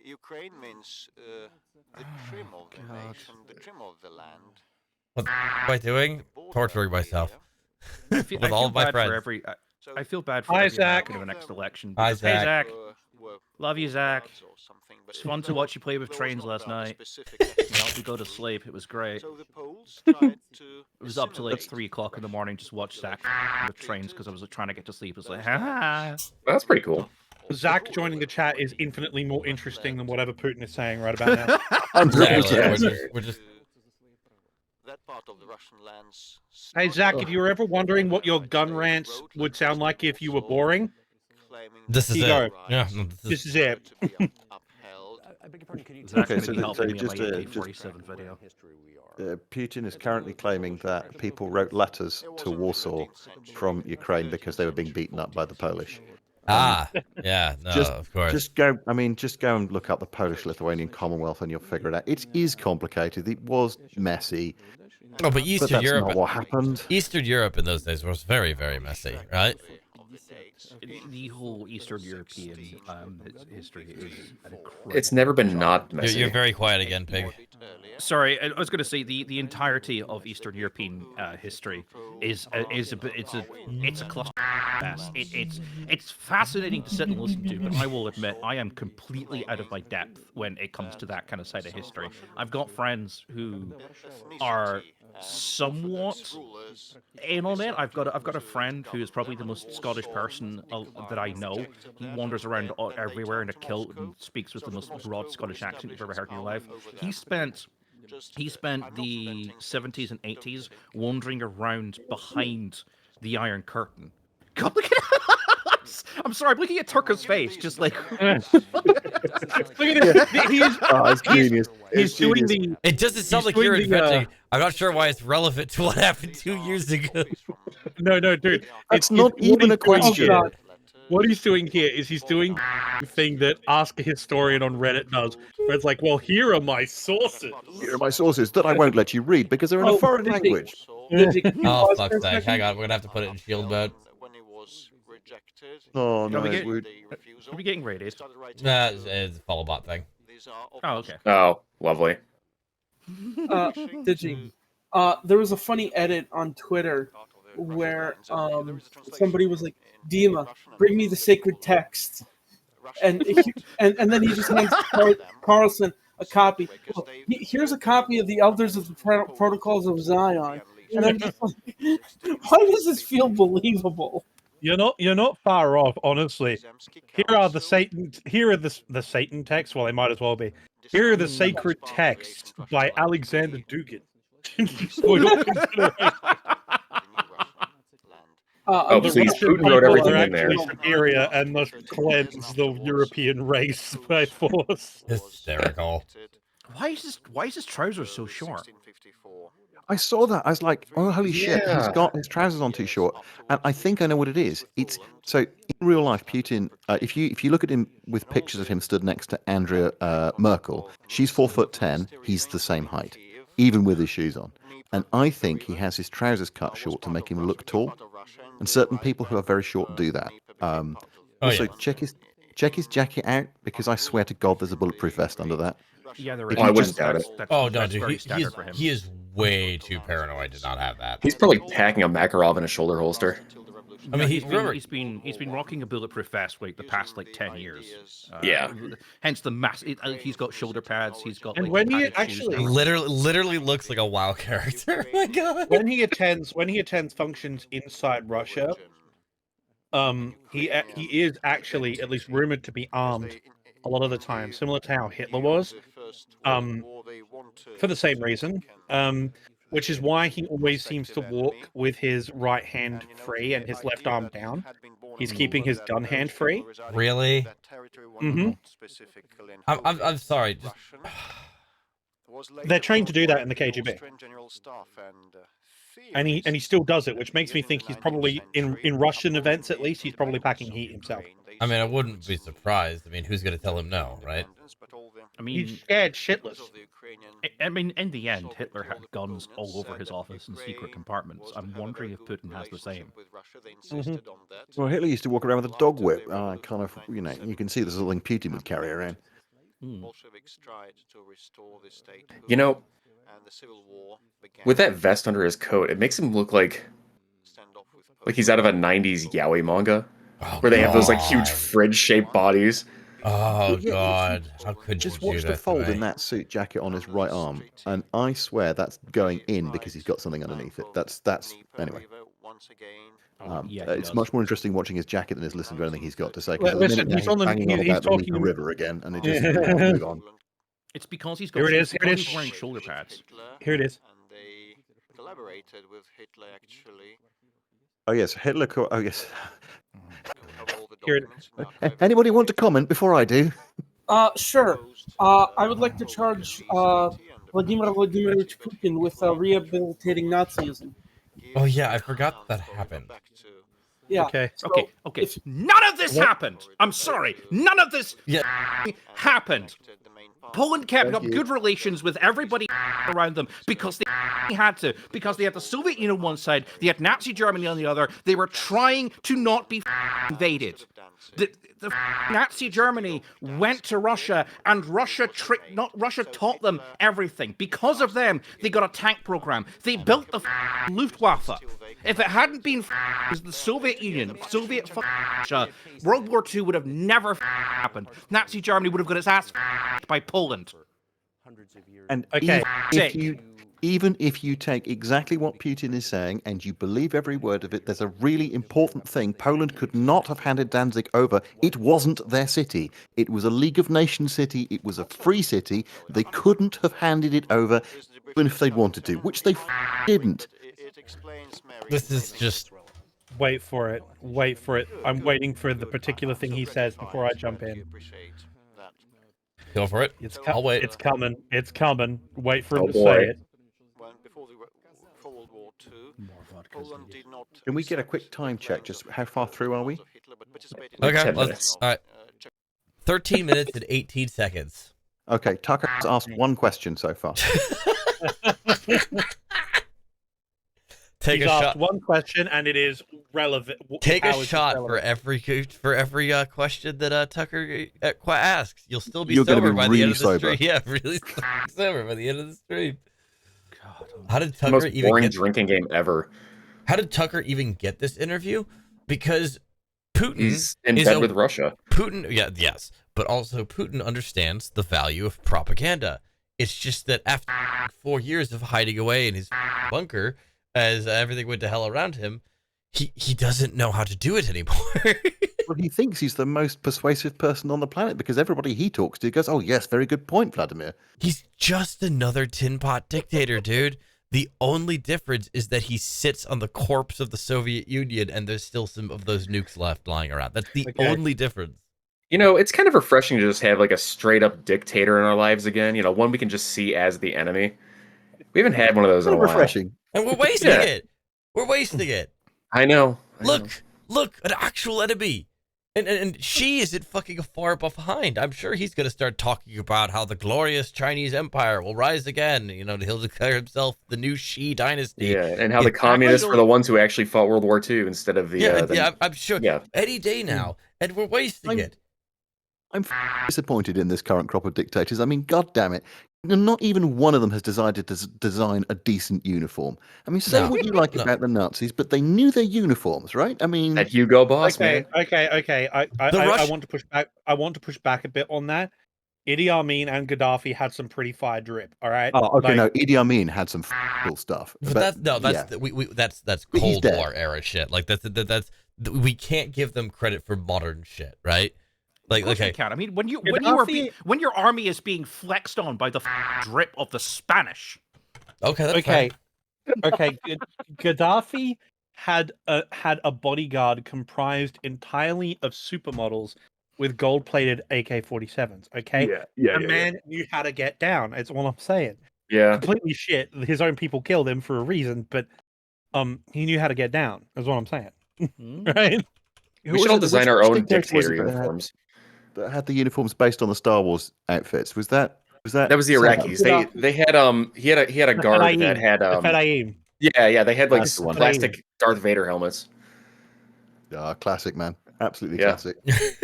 Ukraine means the trim of the nation, the trim of the land. What am I doing? Torturing myself with all of my friends. I feel bad for every American in the next election. Hi, Hey, Zach. were Love you, Zach. It's fun to watch you play with trains last night. You helped me go to sleep. It was great. So the Poles tried to It was up to like 3 o'clock in the morning. Just watch Zach with trains because I was trying to get to sleep. It was like, ha. That's pretty cool. Zach joining the chat is infinitely more interesting than whatever Putin is saying right about now. We're just that part of the Russian lands. Hey, Zach, if you were ever wondering what your gun rants would sound like if you were boring, this is it. Yeah, this is it. Zach, okay, so just 47 video. Putin is currently claiming that people wrote letters to Warsaw from Ukraine because they were being beaten up by the Polish. Yeah, no, of course. Just go and look up the Polish-Lithuanian Commonwealth and you'll figure it out. It is complicated. It was messy. Oh, but Eastern that's Europe, not what happened. Eastern Europe in those days was very, very messy, right? The whole Eastern European history is It's never been not messy. You're very quiet again, Pig. Sorry, I was going to say the entirety of Eastern European history is a cluster mess. It's fascinating to sit and listen to, but I will admit I am completely out of my depth when it comes to that kind of side of history. I've got friends who are somewhat in on it. I've got a friend who is probably the most Scottish person that I know. He wanders around everywhere in a kilt and speaks with the most broad Scottish accent you've ever heard in your life. He spent the 70s and 80s wandering around behind the Iron Curtain. God, look at I'm sorry, I'm looking at Turka's face, just like. Look at it. It's genius. He's doing the. It doesn't sound like you're inventing. I'm not sure why it's relevant to what happened 2 years ago. No, dude. It's not even a question. What he's doing here is he's doing the thing that Ask a Historian on Reddit does, where it's like, well, here are my sources. Here are my sources that I won't let you read because they're in a foreign language. Oh, fuck's sake. Hang on, we're going to have to put it in shield mode. Oh, no. Are we getting raided? It's a follow bot thing. Oh, okay. Oh, lovely. Digi. There was a funny edit on Twitter where somebody was like, Dima, bring me the sacred text. And then he just hands Carlson a copy. Well, here's a copy of the Elders of the Protocols of Zion. And I'm just like, why does this feel believable? You're not far off, honestly. Here are the Satan texts. Well, they might as well be. Here are the sacred texts by Alexander Dugin. Please, Putin wrote everything in there. Superior and must cleanse the European race by force. Hysterical. Why is his trousers so short? I saw that. I was like, oh, holy shit. He's got his trousers on too short. And I think I know what it is. It's so in real life, Putin, if you look at him with pictures of him stood next to Andrea Merkel, she's 4'10", he's the same height, even with his shoes on. And I think he has his trousers cut short to make him look tall. And certain people who are very short do that. Also, check his jacket out, because I swear to God there's a bulletproof vest under that. Yeah, there is. I wouldn't doubt it. Oh, no, dude. He is way too paranoid to not have that. He's probably packing a Makarov in a shoulder holster. I mean, he's been rocking a bulletproof vest for the past 10 years. Yeah. Hence the mass. He's got shoulder pads. He's got. And when he actually literally looks like a WoW character. Oh my God. When he attends functions inside Russia, he is actually at least rumored to be armed a lot of the time, similar to how Hitler was, for the same reason. Which is why he always seems to walk with his right hand free and his left arm down. He's keeping his gun hand free. Really? Mm-hmm. I'm sorry. They're trained to do that in the KGB. And he still does it, which makes me think he's probably, in Russian events at least, he's probably packing heat himself. I mean, I wouldn't be surprised. I mean, who's going to tell him no, right? I mean, he's scared shitless. I mean, in the end, Hitler had guns all over his office in secret compartments. I'm wondering if Putin has the same. Mm-hmm. Well, Hitler used to walk around with a dog whip. Kind of, you can see the sort of thing Putin would carry around. You know, with that vest under his coat, it makes him look like he's out of a 90s yaoi manga, where they have those huge fridge-shaped bodies. Oh, God. How could you just watch the fold in that suit jacket on his right arm, and I swear that's going in because he's got something underneath it. That's anyway. It's much more interesting watching his jacket than is listening to anything he's got to say. Listen, he's talking the river again, and it just move on. It's because he's got. He's wearing shoulder pads. Here it is. And they collaborated with Hitler actually. Oh yes, Hitler. Oh yes. Here Anybody want to comment before I do? Sure. I would like to charge Vladimir Vladimirovich Putin with rehabilitating Nazism. Oh yeah, I forgot that happened. Yeah. Okay. So Okay. None of this happened. I'm sorry. None of this happened. Poland kept up good relations with everybody around them because they had to. Because they had the Soviet Union on one side, they had Nazi Germany on the other. They were trying to not be invaded. The Nazi Germany went to Russia, and Russia taught them everything. Because of them, they got a tank program. They built the Luftwaffe. If it hadn't been the Soviet Union, Soviet Russia, World War II would have never happened. Nazi Germany would have got its ass by Poland. And Okay. even if you take exactly what Putin is saying and you believe every word of it, there's a really important thing. Poland could not have handed Danzig over. It wasn't their city. It was a League of Nations city. It was a free city. They couldn't have handed it over even if they'd wanted to, which they didn't. This is just... Wait for it. Wait for it. I'm waiting for the particular thing he says before I jump in. Go for it. I'll wait. It's coming. It's coming. Wait for him Oh, to boy. say it. Before World War II, Poland did not. Can we get a quick time check? Just how far through are we? Okay, 10 let's... minutes. All right. 13 minutes and 18 seconds. Okay, Tucker has asked one question so far. Take He's a asked shot. one question, and it is relevant. Take how a is it shot relevant? for every question that Tucker asks. You'll still be You're gonna sober be by the end really of the sober. stream. Yeah, really sober by the end of the stream. How did The Tucker most even boring get? drinking game ever. How did Tucker even get this interview? Because Putin He's in is bed with Russia. Putin, yes, but also Putin understands the value of propaganda. It's just that after 4 years of hiding away in his bunker, as everything went to hell around him, he doesn't know how to do it anymore. Well, he thinks he's the most persuasive person on the planet because everybody he talks to goes, "Oh yes, very good point, Vladimir." He's just another tin pot dictator, dude. The only difference is that he sits on the corpse of the Soviet Union and there's still some of those nukes left lying around. That's the only difference. You know, it's kind of refreshing to just have like a straight up dictator in our lives again. You know, one we can just see as the enemy. We haven't had one of those in a while. Refreshing. And we're wasting Yeah. it. We're wasting it. I know. Look, an actual enemy. And Xi isn't fucking far behind. I'm sure he's going to start talking about how the glorious Chinese empire will rise again. You know, he'll declare himself the new Xi dynasty. Yeah, and how the communists were the ones who actually fought World War II instead of the... I'm sure. Yeah. Any day now. And we're wasting it. I'm disappointed in this current crop of dictators. I mean, god damn it. Not even one of them has decided to design a decent uniform. I mean, say what you like about the Nazis, but they knew their uniforms, right? I mean, that Hugo Boss, Okay. man. I want to push back. I want to push back a bit on that. Idi Amin and Gaddafi had some pretty fire drip. All right. Oh, okay. No, Idi Amin had some cool stuff. But that's But he's Cold dead. War era shit. Like that's we can't give them credit for modern shit, right? Like, Of course okay. you can. I mean, when your army is being flexed on by the drip of the Spanish. Okay. That's Okay. Okay. Gaddafi had a bodyguard comprised entirely of supermodels with gold-plated AK-47s. Okay. The man knew how to get down. That's all I'm saying. Yeah. Completely shit. His own people killed him for a reason, but he knew how to get down. That's what I'm saying. Right. We should all design our own dictator was dictator it that uniforms. That had the uniforms based on the Star Wars outfits. Was that That was the Iraqis. They had he had a guard that had Fedayeen. yeah, they had like That's the one. plastic Darth Vader helmets. Classic, man. Absolutely Yeah. classic.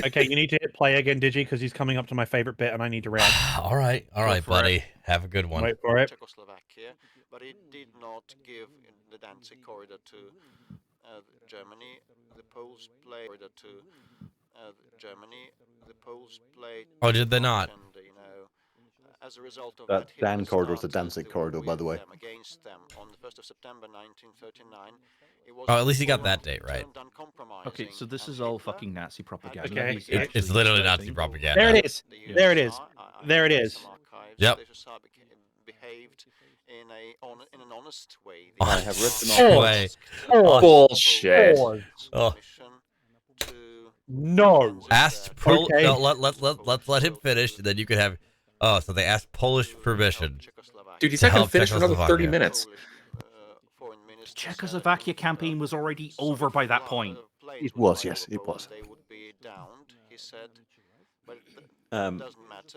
Okay, you need to hit play again, Digi, because he's coming up to my favorite bit, and I need to react. all right, buddy. Have a good one. Wait for it. Czechoslovakia, but it did not give the Danzig corridor to Germany. The Poles played to Germany. The Poles played. Oh, did they not? And, you know, as a result of That Hitler Dan corridor is the started Danzig to corridor, by the way. with them, against them on the 1st of September 1939. It was Oh, at least he got Poland that date right. turned uncompromising, Okay, so this and is all Hitler fucking Nazi propaganda. Okay. He's It- actually It's literally expecting- Nazi propaganda. There it is. the There it is. USSR, There it I is. some archives, Yep. the USSR behaved in an honest way. I have read them all. all. Way. Bullshit. Oh. No. Asked Okay. no, let's let him finish, and then you can have. Oh, so they asked Polish permission. Dude, he's to not going to help finish for another 30 Czechoslovakia. minutes. The Czechoslovakia campaign was already over by that point. It was, yes, it was.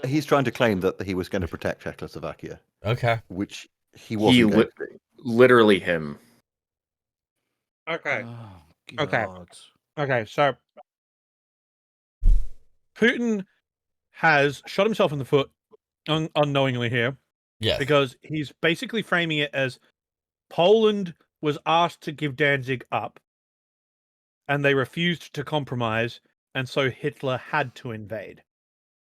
He's trying to claim that he was going to protect Czechoslovakia. Okay. Which he wasn't going to. Literally him. Okay. Oh, Okay. God. Okay, so Putin has shot himself in the foot unknowingly here. Yes. Because he's basically framing it as Poland was asked to give Danzig up, and they refused to compromise, and so Hitler had to invade.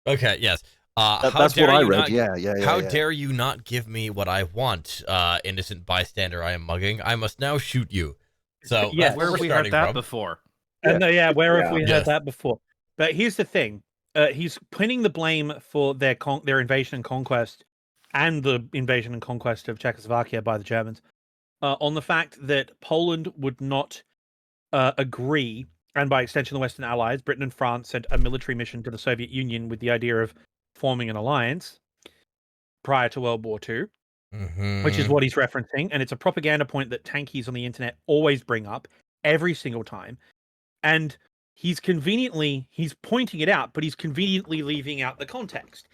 Okay, yes. That's what I read. Yeah. How dare you not give me what I want, innocent bystander I am mugging? I must now shoot you. So Yeah, Where have we heard that before? And where have we heard that before? But here's the thing: he's pinning the blame for their invasion and conquest, and the invasion and conquest of Czechoslovakia by the Germans, on the fact that Poland would not agree, and by extension the Western Allies, Britain and France, sent a military mission to the Soviet Union with the idea of forming an alliance prior to World War II, which is what he's referencing. And it's a propaganda point that tankies on the internet always bring up every single time. And he's pointing it out, but he's conveniently leaving out the context.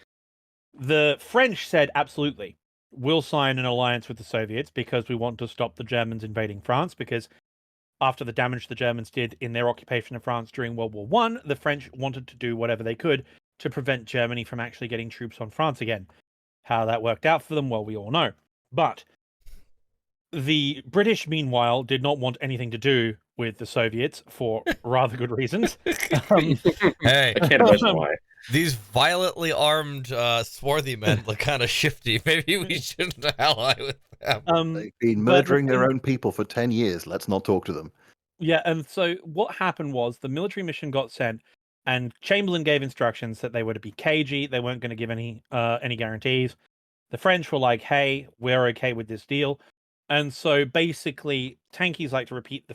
The French said, absolutely, we'll sign an alliance with the Soviets because we want to stop the Germans invading France, because after the damage the Germans did in their occupation of France during World War I, the French wanted to do whatever they could to prevent Germany from actually getting troops on France again. How that worked out for them, well, we all know. But the British, meanwhile, did not want anything to do with the Soviets for rather good reasons. Hey, I can't imagine why. These violently armed, swarthy men look kind of shifty. Maybe we shouldn't ally with them. They've been murdering their own people for 10 years. Let's not talk to them. Yeah, and so what happened was the military mission got sent, and Chamberlain gave instructions that they were to be cagey. They weren't going to give any guarantees. The French were like, "Hey, we're okay with this deal," and so basically, tankies like to repeat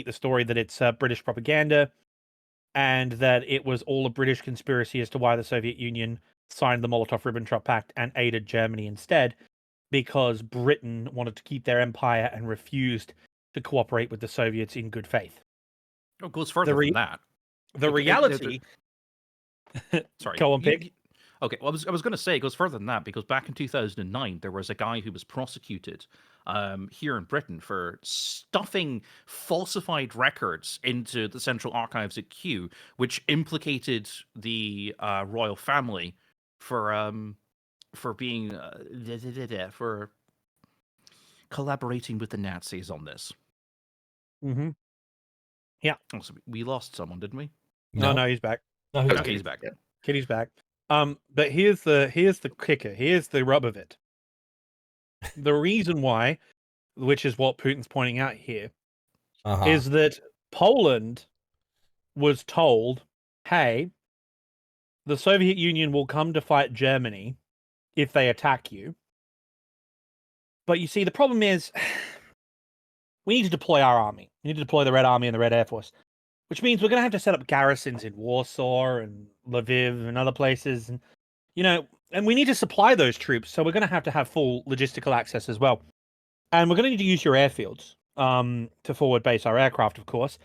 the story that it's British propaganda, and that it was all a British conspiracy as to why the Soviet Union signed the Molotov-Ribbentrop Pact and aided Germany instead, because Britain wanted to keep their empire and refused to cooperate with the Soviets in good faith. It goes further than that. The reality... Sorry. Go on, Pig. Okay, well, I was going to say it goes further than that, because back in 2009, there was a guy who was prosecuted here in Britain for stuffing falsified records into the Central Archives at Kew, which implicated the royal family for being for collaborating with the Nazis on this. Mm-hmm. Yeah. Oh, so we lost someone, didn't we? No, he's back. No, Okay, he's back. Yeah. Kitty's back. But here's the kicker. Here's the rub of it. The reason why, which is what Putin's pointing out here, is that Poland was told, "Hey, the Soviet Union will come to fight Germany if they attack you." But you see, the problem is, we need to deploy our army. We need to deploy the Red Army and the Red Air Force, which means we're going to have to set up garrisons in Warsaw and Lviv and other places. And, and we need to supply those troops. So we're going to have full logistical access as well. And we're going to need to use your airfields to forward base our aircraft, of course.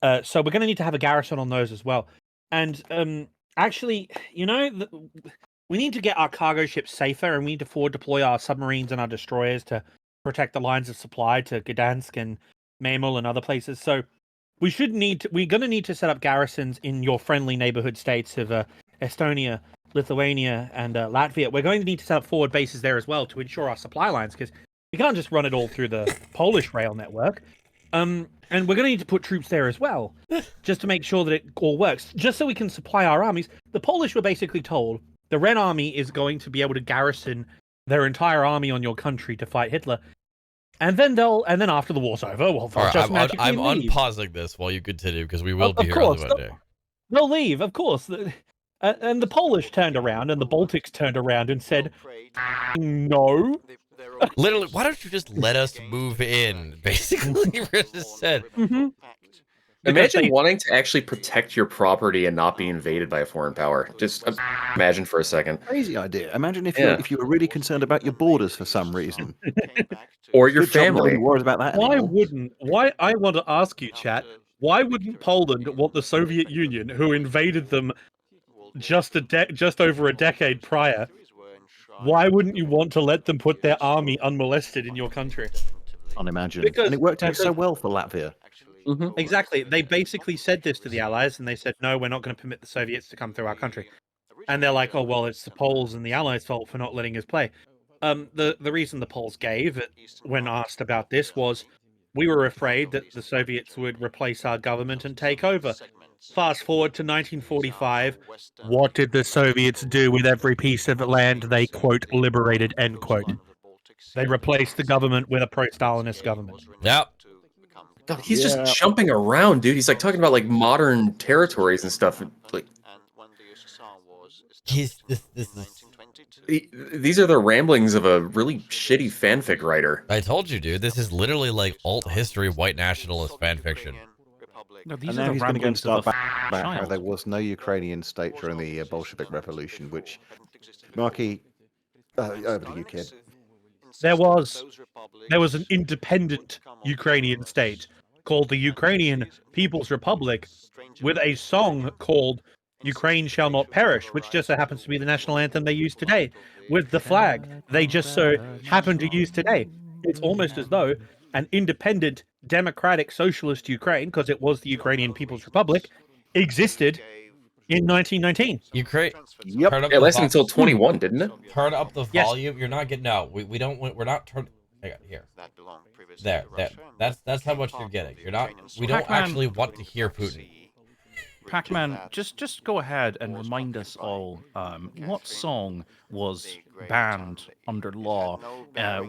So we're going to need to have a garrison on those as well. And actually, we need to get our cargo ships safer, and we need to forward deploy our submarines and our destroyers to protect the lines of supply to Gdansk and Memel and other places. So we're going to need to set up garrisons in your friendly neighborhood states of Estonia, Lithuania, and Latvia. We're going to need to set up forward bases there as well to ensure our supply lines, because we can't just run it all through the Polish rail network. And we're going to need to put troops there as well, just to make sure that it all works, just so we can supply our armies. The Polish were basically told the Red Army is going to be able to garrison their entire army on your country to fight Hitler. And then after the war's over, well, they'll just magically I'm leave. unpausing this while you continue, because we will be here on the Monday. They'll leave, of course. And the Polish turned around, and the Baltics turned around and said, "No." Literally, why don't you just let us move in? Basically, Rich just said. Mm-hmm. Imagine wanting to actually protect your property and not be invaded by a foreign power. Just imagine for a second. Crazy idea. Imagine if you were really concerned about your borders for some reason, or your Good job family. nobody worries about that anymore. Why I want to ask you, chat, why wouldn't Poland want the Soviet Union, who invaded them just over a decade prior, why wouldn't you want to let them put their army unmolested in your country? Unimaginable. And it worked out so well for Latvia. Exactly. They basically said this to the Allies, and they said, no, we're not going to permit the Soviets to come through our country. And they're like, oh, well, it's the Poles and the Allies' fault for not letting us play. The reason the Poles gave, when asked about this, was we were afraid that the Soviets would replace our government and take over. Fast forward to 1945. What did the Soviets do with every piece of land they, quote, liberated, end quote? They replaced the government with a pro-Stalinist government. Yep. God, he's just jumping around, dude. He's like talking about like modern territories and stuff. Like, these are the ramblings of a really shitty fanfic writer. I told you, dude. This is literally like alt history, white nationalist fanfiction. No, And now he's going to go and start back about how there was no Ukrainian state during the Bolshevik Revolution, which, Marky, over to you, kid. There was an independent Ukrainian state called the Ukrainian People's Republic with a song called Ukraine Shall Not Perish, which just so happens to be the national anthem they use today, with the flag they just so happen to use today. It's almost as though an independent, democratic, socialist Ukraine, because it was the Ukrainian People's Republic, existed in 1919. Ukraine. Yep. It lasted until 21, didn't it? Turn up the volume. You're not getting out. We're not turning. Here. There. That's how much you're getting. You're not. We don't actually want to hear Putin. Pac-Man, just go ahead and remind us all what song was banned under law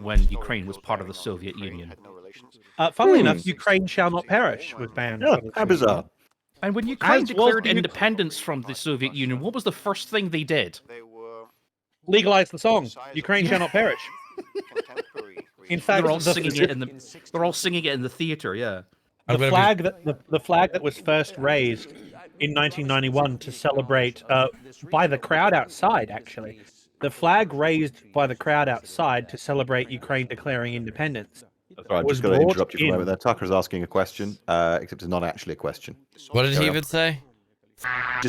when Ukraine was part of the Soviet Union. Funnily enough, Ukraine Shall Not Perish was banned. Yeah, how bizarre. And when Ukraine declared independence from the Soviet Union, what was the first thing they did? Legalize the song, Ukraine Shall Not Perish. In fact, they're all singing it in the theater, yeah. The flag that was first raised in 1991 to celebrate by the crowd outside, actually. The flag raised by the crowd outside to celebrate Ukraine declaring independence. Sorry, I'm just going to interrupt you for a moment there. Tucker's asking a question, except it's not actually a question. What did he even say?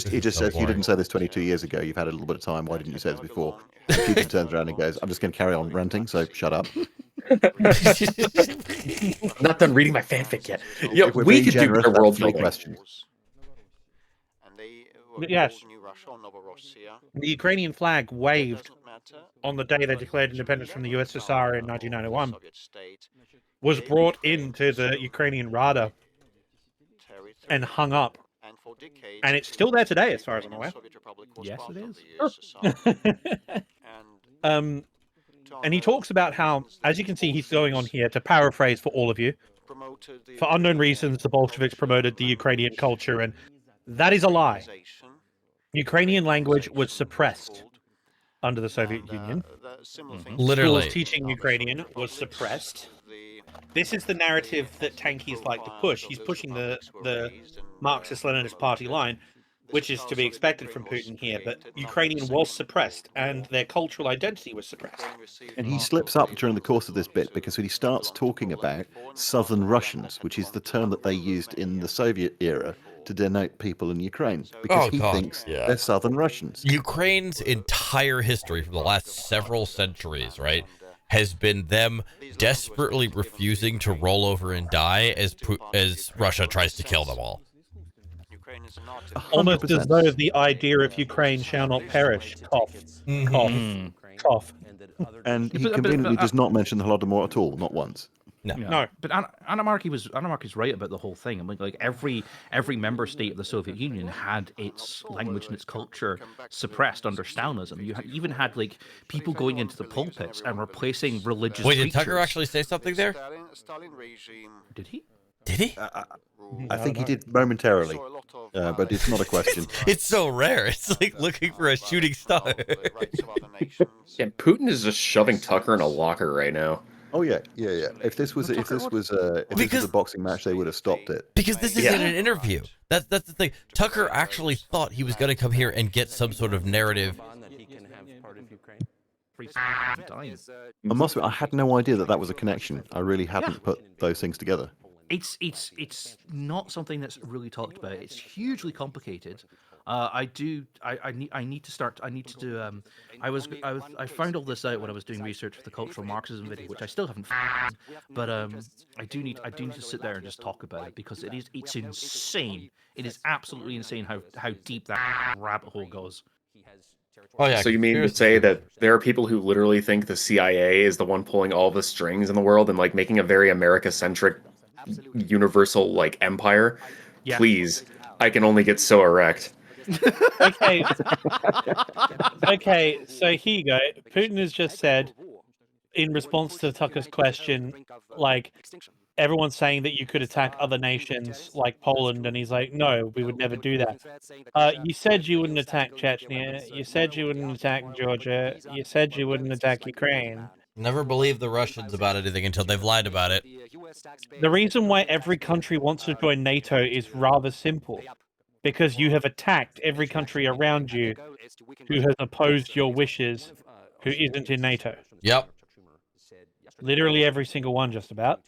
He just says, you didn't say this 22 years ago. You've had a little bit of time. Why didn't you say this before? Putin turns around and goes, I'm just going to carry on ranting, so shut up. I'm not done reading my fanfic yet. Yo, we could do a world building. Questions. Yes. The Ukrainian flag waved on the day they declared independence from the USSR in 1991 was brought into the Ukrainian Rada and hung up. And it's still there today, as far as I'm aware. Yes, it is. And he talks about how, as you can see, he's going on here to paraphrase for all of you. For unknown reasons, the Bolsheviks promoted the Ukrainian culture, and that is a lie. Ukrainian language was suppressed under the Soviet Union. Literally. Schools teaching Ukrainian was suppressed. This is the narrative that Tanky's like to push. He's pushing the Marxist-Leninist party line, which is to be expected from Putin here, but Ukrainian was suppressed, and their cultural identity was suppressed. And he slips up during the course of this bit, because when he starts talking about Southern Russians, which is the term that they used in the Soviet era to denote people in Ukraine, because he thinks they're Southern Russians. Ukraine's entire history for the last several centuries, right, has been them desperately refusing to roll over and die as Russia tries to kill them all. Almost as though the idea of Ukraine shall not perish. Cough. Cough. Cough. And he conveniently does not mention the Holodomor at all, not once. No. But Anarchy's right about the whole thing. I mean, like every member state of the Soviet Union had its language and its culture suppressed under Stalinism. You even had like people going into the pulpits and replacing religious. Wait, did Tucker actually say something there? Did he? Did he? I think he did momentarily, but it's not a question. It's so rare. It's like looking for a shooting star. Yeah, Putin is just shoving Tucker in a locker right now. Oh yeah. If this was a boxing match, they would have stopped it. Because this isn't an interview. That's the thing. Tucker actually thought he was going to come here and get some sort of narrative. I must admit, I had no idea that was a connection. I really hadn't put those things together. It's not something that's really talked about. It's hugely complicated. I need to do. I found all this out when I was doing research for the cultural Marxism video, which I still haven't found. But I do need to sit there and just talk about it because it's insane. It is absolutely insane how deep that rabbit hole goes. Oh yeah. So you mean to say that there are people who literally think the CIA is the one pulling all the strings in the world and like making a very America-centric, universal like empire? Yeah. Please, I can only get so erect. Okay. Okay, so here you go. Putin has just said, in response to Tucker's question, like, everyone's saying that you could attack other nations like Poland, and he's like, no, we would never do that. You said you wouldn't attack Chechnya. You said you wouldn't attack Georgia. You said you wouldn't attack Ukraine. Never believe the Russians about anything until they've lied about it. The reason why every country wants to join NATO is rather simple. Because you have attacked every country around you who has opposed your wishes, who isn't in NATO. Yep. Literally every single one, just about.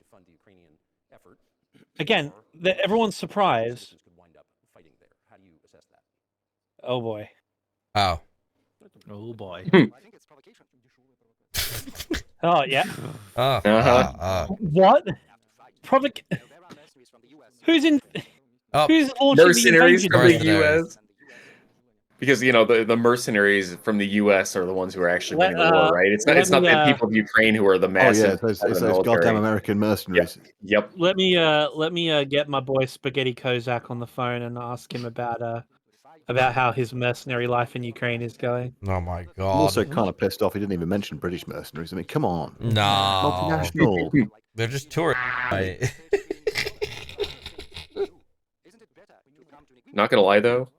Again, everyone's surprised. Oh boy. Oh. Oh boy. Oh yeah. What? Who's in? Who's launching mercenaries the from invasion? the U.S. Because the mercenaries from the U.S. are the ones who are actually winning the war, right? It's not the people of Ukraine who are the massive. Oh yeah, it's those goddamn American mercenaries. Yep. Let me get my boy Spaghetti Kozak on the phone and ask him about how his mercenary life in Ukraine is going. Oh my god. I'm also kind of pissed off he didn't even mention British mercenaries. I mean, come on. No. Multinational. They're just tourists. Not gonna lie though,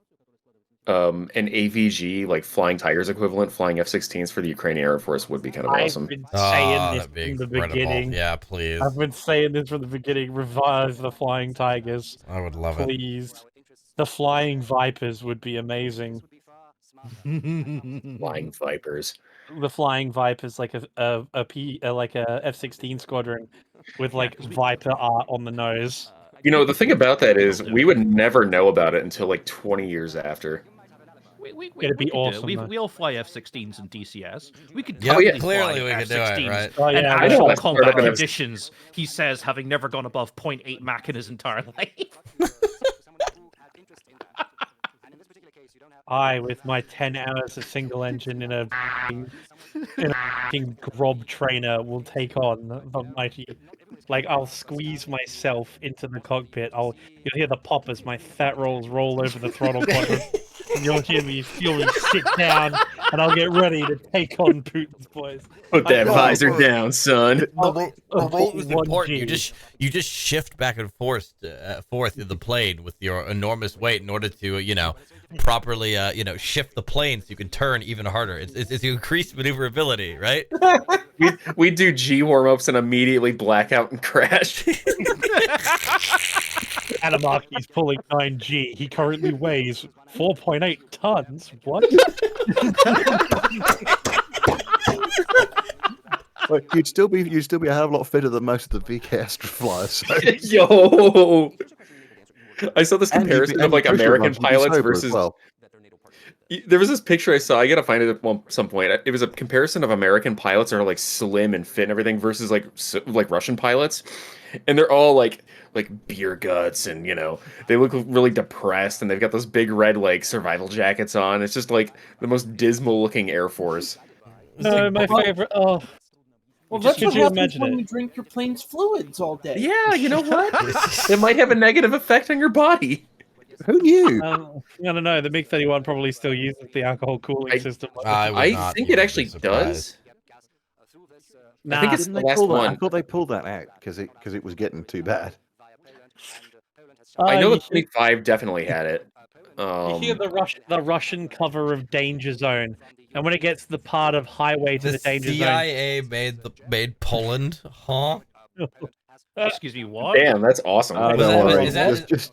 an AVG like Flying Tigers equivalent, flying F-16s for the Ukrainian Air Force would be kind of awesome. I've been saying this that'd be from the incredible. beginning. Yeah, please. I've been saying this from the beginning. Revive the Flying Tigers. I would love it. Please. The Flying Vipers would be amazing. Flying Vipers. The Flying Vipers, like a F-16 squadron with like Viper art on the nose. You know, the thing about that is we would never know about it until like 20 years after. It'd be awesome. We all fly F-16s and DCS. We could clearly fly we could do F-16s it, right? Oh, yeah, and I actual know. combat conditions. He says, having never gone above 0.8 Mach in his entire life. I, with my 10 hours of single engine in a grob trainer, will take on the mighty. Like, I'll squeeze myself into the cockpit. You'll hear the pop as my fat rolls roll over the throttle quadrant. And you'll feel me sit down, and I'll get ready to take on Putin's boys. Put that visor down, son. The roll is important. 1G. You just shift back and forth in the plane with your enormous weight in order to properly shift the plane so you can turn even harder. It's increased maneuverability, right? We do G warm-ups and immediately black out and crash. Adamaki's pulling 9G. He currently weighs 4.8 tons. What? Well, you'd still be a hell of a lot fitter than most of the VK Astra flyers. So. Yo, I saw this comparison of like American pilots versus. Well. There was this picture I saw. I gotta find it at some point. It was a comparison of American pilots that are like slim and fit and everything versus like Russian pilots, and they're all like beer guts and they look really depressed and they've got those big red like survival jackets on. It's just like the most dismal looking Air Force. No, my favorite. Oh. Well, that's what happens when you drink your plane's fluids all day. Yeah, you know what? It might have a negative effect on your body. Who knew? I don't know. The MiG-31 probably still uses the alcohol cooling system. I think it actually does. Nah, I think it's the last one. I thought they pulled that out because it was getting too bad. I know the 25 definitely had it. You hear the Russian cover of Danger Zone. And when it gets to the part of highway to the danger CIA made Poland, huh? zone. Excuse me, what? Damn, that's awesome. Don't that- worry. is that-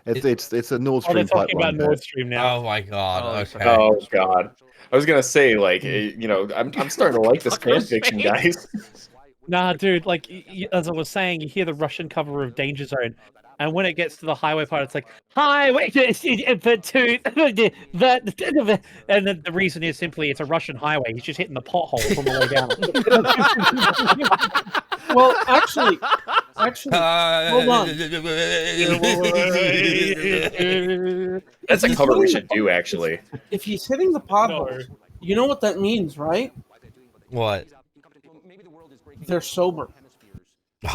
It's a Nord Oh, they're Stream talking about pipeline. Nord Stream now. Oh my god. Okay. Oh god. I was gonna say, like, I'm starting to like this fan fiction, guys. Nah, dude, like, as I was saying, you hear the Russian cover of Danger Zone, and when it gets to the highway part, it's like, highway to that, and then the reason is simply it's a Russian highway. He's just hitting the pothole from the way down. Well, actually, hold on. That's a cover we should do, actually. If he's hitting the potholes, you know what that means, right? What? They're sober. True.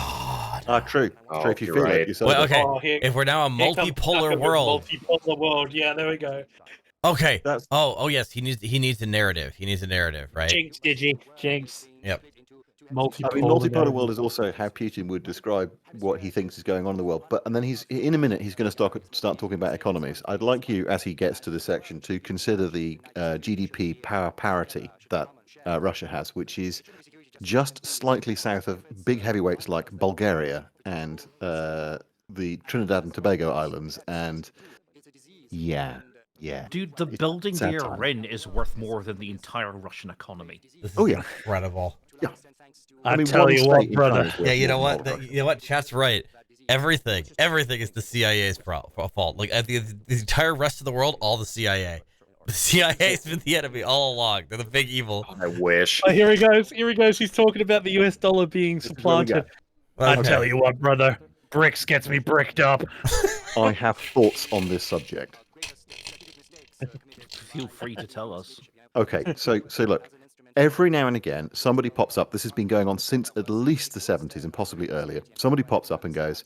Oh, True. If you you're feel right. it, you Well, okay. Oh, If we're now a multipolar world. Multipolar world, yeah, there we go. Okay. That's- Oh yes. He needs a narrative. He needs a narrative, right? Jinx, Digi, Jinx. Yep. Multipolar world is also how Putin would describe what he thinks is going on in the world. But and then he's in a minute he's going to start talking about economies. I'd like you, as he gets to this section, to consider the GDP power parity that Russia has, which is just slightly south of big heavyweights like Bulgaria and the Trinidad and Tobago Islands. And yeah. Dude, the building sad they time. are in is worth more than the entire Russian economy. This is Oh, yeah. incredible. Yeah. I mean, tell one you state what, in brother. China is worth Yeah, you know more what? than all of You know what? Chat's right. Everything is the CIA's fault. Like the entire rest of the world, all the CIA. The CIA's been the enemy all along. They're the big evil. I wish. Oh, here he goes. Here he goes. He's talking about the US dollar being This is what we supplanted. got. I tell you what, brother. Bricks gets me bricked up. I have thoughts on this subject. Feel free to tell us. Okay, so look, every now and again, somebody pops up. This has been going on since at least the 70s and possibly earlier. Somebody pops up and goes,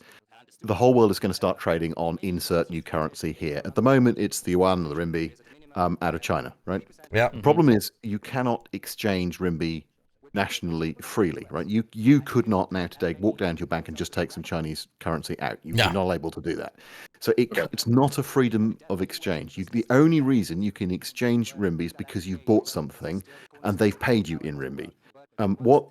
the whole world is going to start trading on insert new currency here. At the moment, it's the yuan or the renminbi out of China, right? Yeah. The problem is you cannot exchange renminbi nationally freely, right? You could not now today walk down to your bank and just take some Chinese currency out. You're not able to do that. So it's not a freedom of exchange. The only reason you can exchange renminbi is because you've bought something and they've paid you in renminbi. What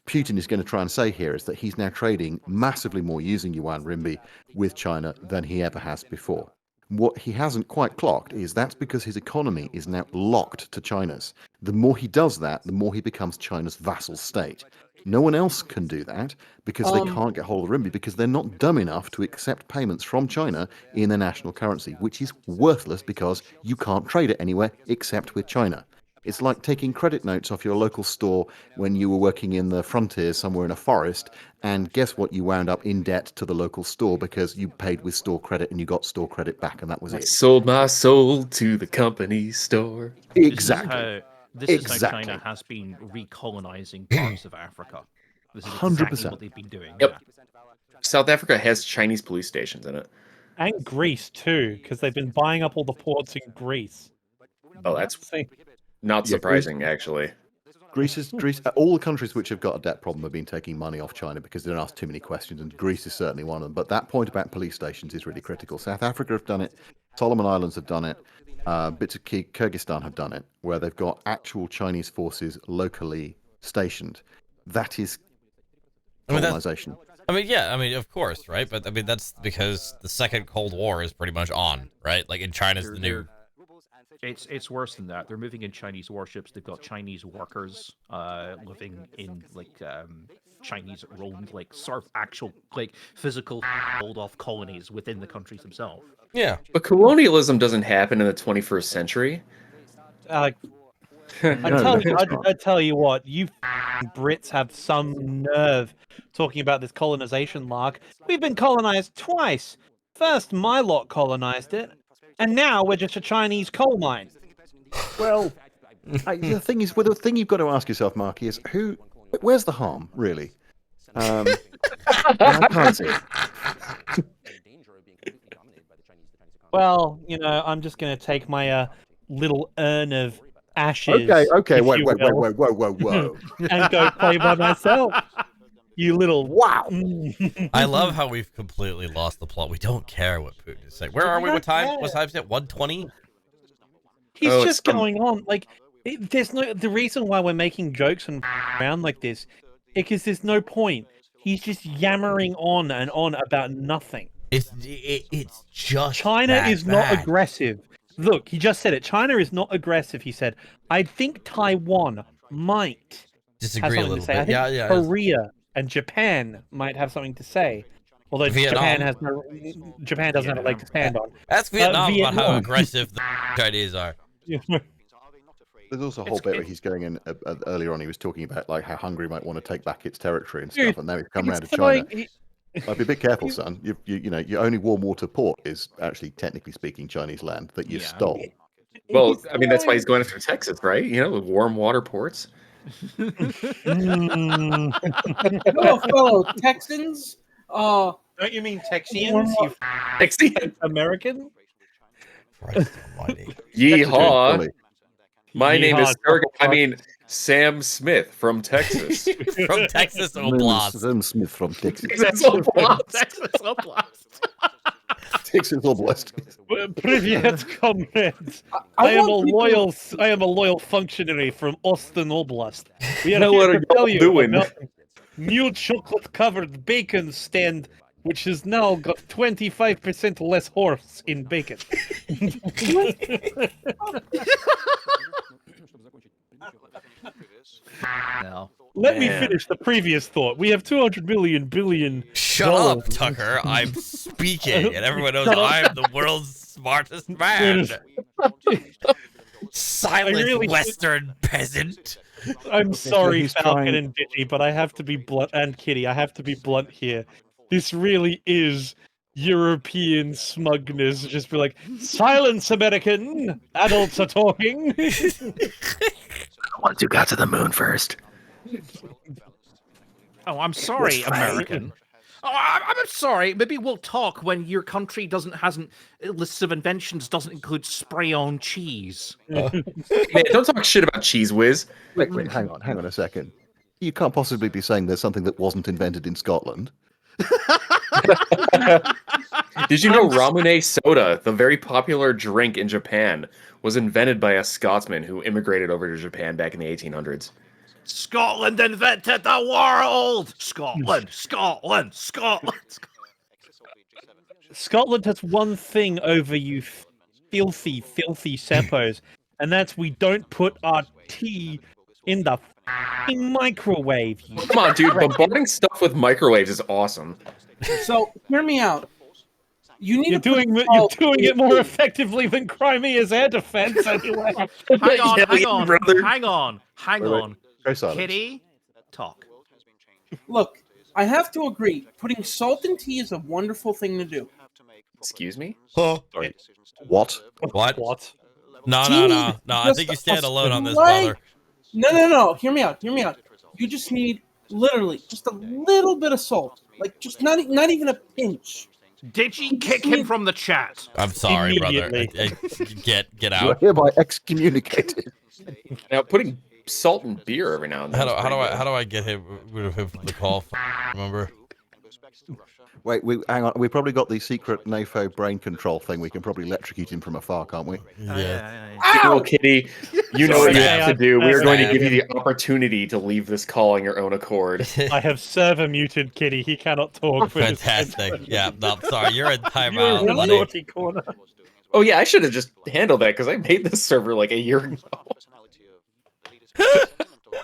Putin is going to try and say here is that he's now trading massively more using yuan renminbi with China than he ever has before. What he hasn't quite clocked is that's because his economy is now locked to China's. The more he does that, the more he becomes China's vassal state. No one else can do that because they can't get hold of renminbi because they're not dumb enough to accept payments from China in their national currency, which is worthless because you can't trade it anywhere except with China. It's like taking credit notes off your local store when you were working in the frontiers somewhere in a forest, and guess what? You wound up in debt to the local store because you paid with store credit and you got store credit back, and that was I it. sold my soul to the company store. Exactly. This is how China has been recolonizing parts of Africa. This is exactly 100%. what they've been doing. Yep. South Africa has Chinese police stations in it. And Greece, too, because they've been buying up all the ports in Greece. Oh, that's See, not surprising, actually. Greece, all the countries which have got a debt problem have been taking money off China because they don't ask too many questions, and Greece is certainly one of them. But that point about police stations is really critical. South Africa have done it, Solomon Islands have done it, bits of Kyrgyzstan have done it, where they've got actual Chinese forces locally stationed. That is colonization. Of course, right? But I mean, that's because the second Cold War is pretty much on, right? Like, in China's the new. It's worse than that. They're moving in Chinese warships. They've got Chinese workers living in Chinese-owned, sort of actual, physical hold-off colonies within the countries themselves. Yeah. But colonialism doesn't happen in the 21st century. I tell you what, you Brits have some nerve talking about this colonization lark. We've been colonized twice. First, my lot colonized it, and now we're just a Chinese coal mine. Well, the thing is, the thing you've got to ask yourself, Marky, is where's the harm, really? I can't see it. Well, I'm just going to take my little urn of ashes. Okay, if whoa, you will, whoa. and go play by myself. You little wow. I love how we've completely lost the plot. We don't care what Putin is saying. Where are we? What time? What time is it? 1:20? He's just going on. There's no the reason why we're making jokes and around like this, because there's no point. He's just yammering on and on about nothing. It's just China that is not bad. aggressive. Look, he just said it. China is not aggressive. He said, "I think Taiwan might Disagree have a something little to say. bit. I think Yeah. Korea and Japan might have something to say." Although Vietnam. Japan doesn't have a leg to stand on. Ask Vietnam about how Vietnam. aggressive the Chinese are. There's also a whole bit where he's going in earlier on. He was talking about like how Hungary might want to take back its territory and stuff, and now he's come around to China. Like, be a bit careful, son. You know, your only warm water port is actually, technically speaking, Chinese land that you stole. Well, I mean, that's why he's going after Texas, right? You know, with warm water ports. Hello, fellow Texans. Don't you mean Texians? You Texian. American? Yeehaw. My name is Yeehaw, Sam Smith from Texas. From Texas Oblast. Sam Smith from Texas. Texas Oblast. Texas Oblast. Texas Oblast. Privyet, comrades. I am a loyal functionary from Austin Oblast. We are here to tell you about new chocolate-covered bacon stand, which has now got 25% less horse in bacon. No. Let me finish the previous thought. We have 200 billion. Shut up, Tucker. I'm speaking, and everyone knows I'm the world's smartest man. Silent Western peasant. I'm sorry, he's Falcon trying- and Digi, but I have to be blunt, and Kitty, I have to be blunt here. This really is European smugness. Just be like, silence, American! Adults are talking! Ones who got to the moon first. Oh, I'm sorry, American. Oh, I'm sorry. Maybe we'll talk when your country hasn't lists of inventions doesn't include spray-on cheese. Man, don't talk shit about Cheese Whiz. Wait, hang on a second. You can't possibly be saying there's something that wasn't invented in Scotland. Did you know Ramune soda, the very popular drink in Japan, was invented by a Scotsman who immigrated over to Japan back in the 1800s? Scotland invented the world! Scotland! Scotland has one thing over you filthy seppos, and that's we don't put our tea in the f***ing microwave. Come on, dude. Bombarding stuff with microwaves is awesome. So, hear me out. You're doing it more effectively than Crimea's air defense anyway. Hang on. Kitty, talk. Look, I have to agree. Putting salt in tea is a wonderful thing to do. Excuse me? Huh? Sorry. What? No. I think you stand alone on this, brother. No. Hear me out. You just need literally just a little bit of salt, like just not even a pinch. Did you kick him from the chat? I'm sorry, brother. Get You are out. hereby excommunicated. Now, putting salt in beer every now and then. How do I get rid of him from the call? Remember? Wait, hang on. We probably got the secret Nafo brain control thing. We can probably electrocute him from afar, can't we? Yeah. Well, Kitty, you know what you have to do. We are going to Sam. give you the opportunity to leave this call on your own accord. I have server muted Kitty. He cannot talk. Fantastic. Yeah, no, sorry. You're in You're timeout, in the buddy. naughty corner. Oh, yeah, I should have just handled that because I made this server like a year ago.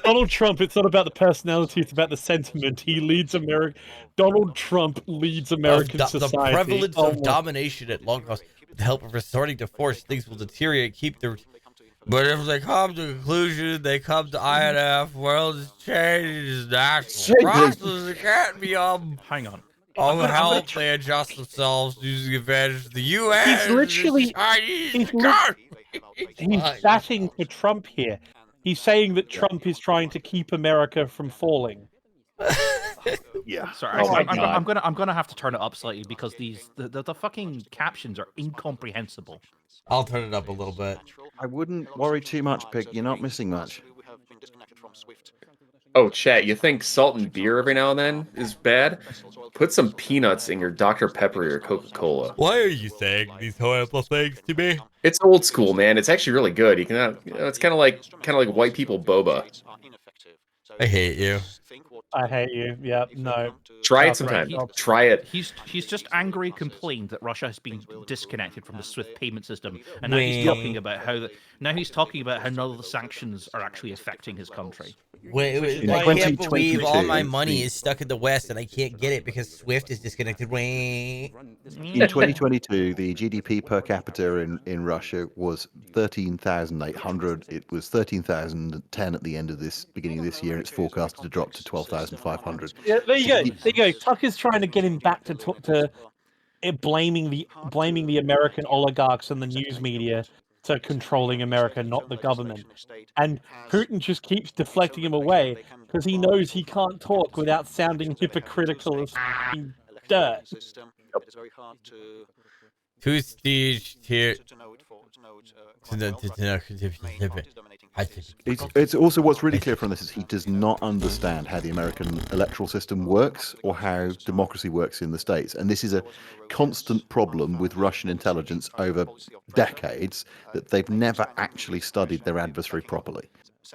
Donald Trump, it's not about the personality, it's about the sentiment. He leads America. Donald Trump leads American society. The prevalence of domination at long cost. With the help of resorting to force, things will deteriorate. But if they come to conclusion, they come to INF. World is changed. National process. It can't be Hang on. All help they adjust themselves using advantage of the U.S. He's literally Chinese. he's batting for Trump here. He's saying that Trump is trying to keep America from falling. Yeah. Sorry, Oh my I'm gonna have to turn it up slightly because the fucking captions are incomprehensible. I'll turn it up a little bit. I wouldn't worry too much, Pig. You're not missing much. Oh, chat, you think salt and beer every now and then is bad? Put some peanuts in your Dr. Pepper or your Coca-Cola. Why are you saying these horrible things to me? It's old school, man. It's actually really good. You can, it's kind of like white people boba. I hate you. I hate you. Yeah, no. Try it sometime. Try it. He's just angry, complained that Russia has been disconnected from the SWIFT payment system, and now he's talking about how none of the sanctions are actually affecting his country. Wait, I can't believe all my money is stuck in the West and I can't get it because SWIFT is disconnected. Wait. In 2022, the GDP per capita in Russia was 13,800. It was 13,010 at the end of beginning of this year, and it's forecasted to drop to 12,500. Yeah, there you go. There you go. Tucker's trying to get him back to blaming the American oligarchs and the news media to controlling America, not the government. And Putin just keeps deflecting him away because he knows he can't talk without sounding hypocritical as dirt. Who's these here? It's also what's really clear from this is he does not understand how the American electoral system works or how democracy works in the States. And this is a constant problem with Russian intelligence over decades, that they've never actually studied their adversary properly.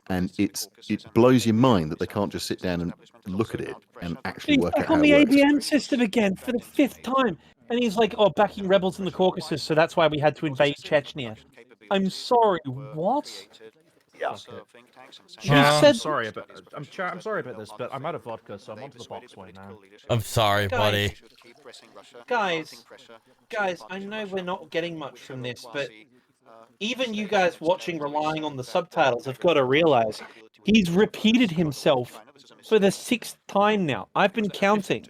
And it blows your mind that they can't just sit down and look at it and actually work out how it works. He's on the ABM system again for the 5th time. And he's like, oh, backing rebels in the Caucasus, so that's why we had to invade Chechnya. I'm sorry, what? Yeah. I'm sorry about this, but I'm out of vodka, so I'm onto the box wine now. I'm sorry, buddy. Guys, I know we're not getting much from this, but even you guys watching, relying on the subtitles, have got to realize he's repeated himself for the 6th time now. I've been counting.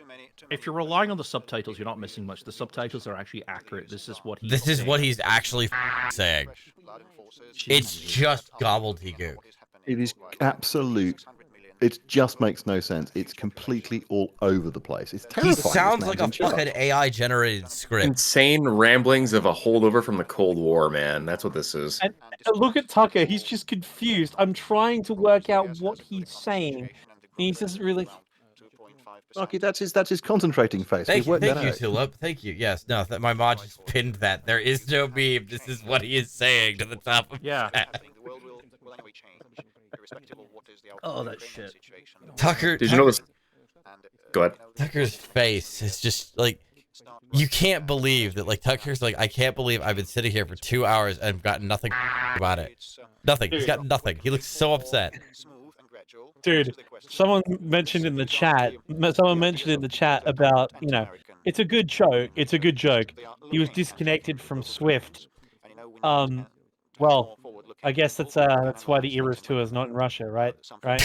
If you're relying on the subtitles, you're not missing much. The subtitles are actually accurate. This is what he's actually saying. It's just gobbledygook. It is absolute. It just makes no sense. It's completely all over the place. It's terrifying. He sounds like a fucking AI-generated script. Insane ramblings of a holdover from the Cold War, man. That's what this is. And look at Tucker. He's just confused. I'm trying to work out what he's saying. And he doesn't really... Okay, that's his concentrating face. Thank you, Tulip. Thank you. Yes, no, my mod just pinned that. There is no meme. This is what he is saying to the top of Oh, that shit. Tucker. Did you know this? Go ahead. Tucker's face is just like, you can't believe that. Like, Tucker's like, I can't believe I've been sitting here for 2 hours and gotten nothing about it. Nothing. He's got nothing. He looks so upset. Dude, someone mentioned in the chat about, it's a good joke. It's a good joke. He was disconnected from SWIFT. Well, I guess that's why the Eras tour is not in Russia, right? Right?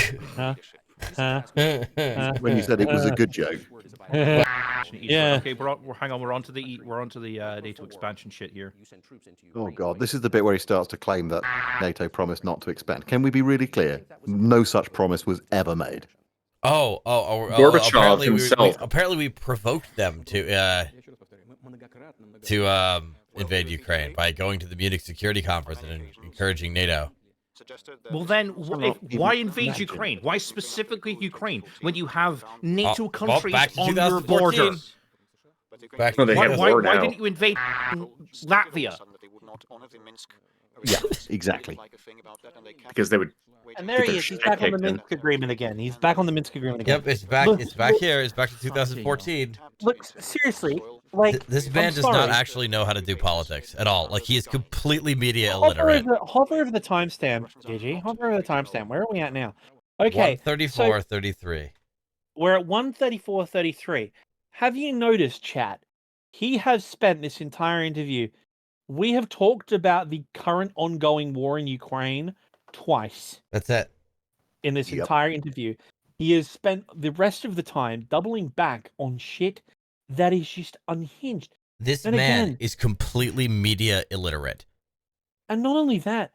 When you said it was a good joke. Yeah. Okay, we're onto the NATO expansion shit here. Oh god, this is the bit where he starts to claim that NATO promised not to expand. Can we be really clear? No such promise was ever made. Gorbachev himself. Apparently we provoked them to invade Ukraine by going to the Munich Security Conference and encouraging NATO. Well then, why invade Ukraine? Why specifically Ukraine when you have NATO countries on your border? Why didn't you invade Latvia? Yeah, exactly. Because they would. And there he is. He's back on the Minsk agreement again. He's back on the Minsk agreement again. Yep, it's back. It's back here. It's back to 2014. Look, seriously, like this man does not actually know how to do politics at all. Like, he is completely media illiterate. Hover over the timestamp, GG. Hover over the timestamp. Where are we at now? Okay, 134:33. We're at 134:33. Have you noticed, chat? He has spent this entire interview. We have talked about the current ongoing war in Ukraine twice. That's it. In this entire interview, he has spent the rest of the time doubling back on shit that is just unhinged. This man is completely media illiterate. And not only that,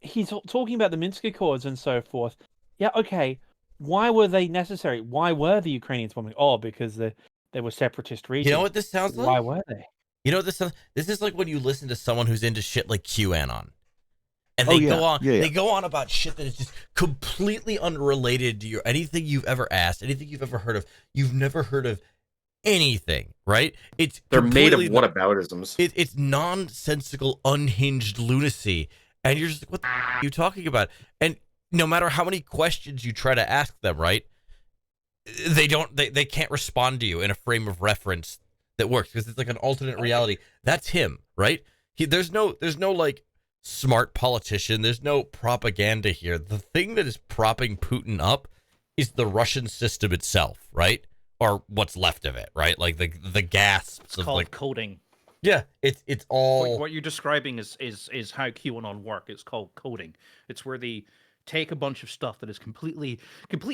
he's talking about the Minsk Accords and so forth. Yeah, okay. Why were they necessary? Why were the Ukrainians bombing? Oh, because they were separatist regions. You know what this sounds like? Why were they? You know what this sounds? This is like when you listen to someone who's into shit like QAnon. And they go on. They go on about shit that is just completely unrelated to anything you've ever asked, anything you've ever heard of. You've never heard of anything, right? They're made of whataboutisms. It's nonsensical, unhinged lunacy, and you're just like, what the are you talking about? And no matter how many questions you try to ask them, right? They can't respond to you in a frame of reference that works because it's like an alternate reality. That's him, right? There's no like smart politician. There's no propaganda here. The thing that is propping Putin up is the Russian system itself, right? Or what's left of it, right? Like the gasps it's of called like coding. Yeah, it's all what you're describing is how QAnon work. It's called coding. It's where they take a bunch of stuff that is complete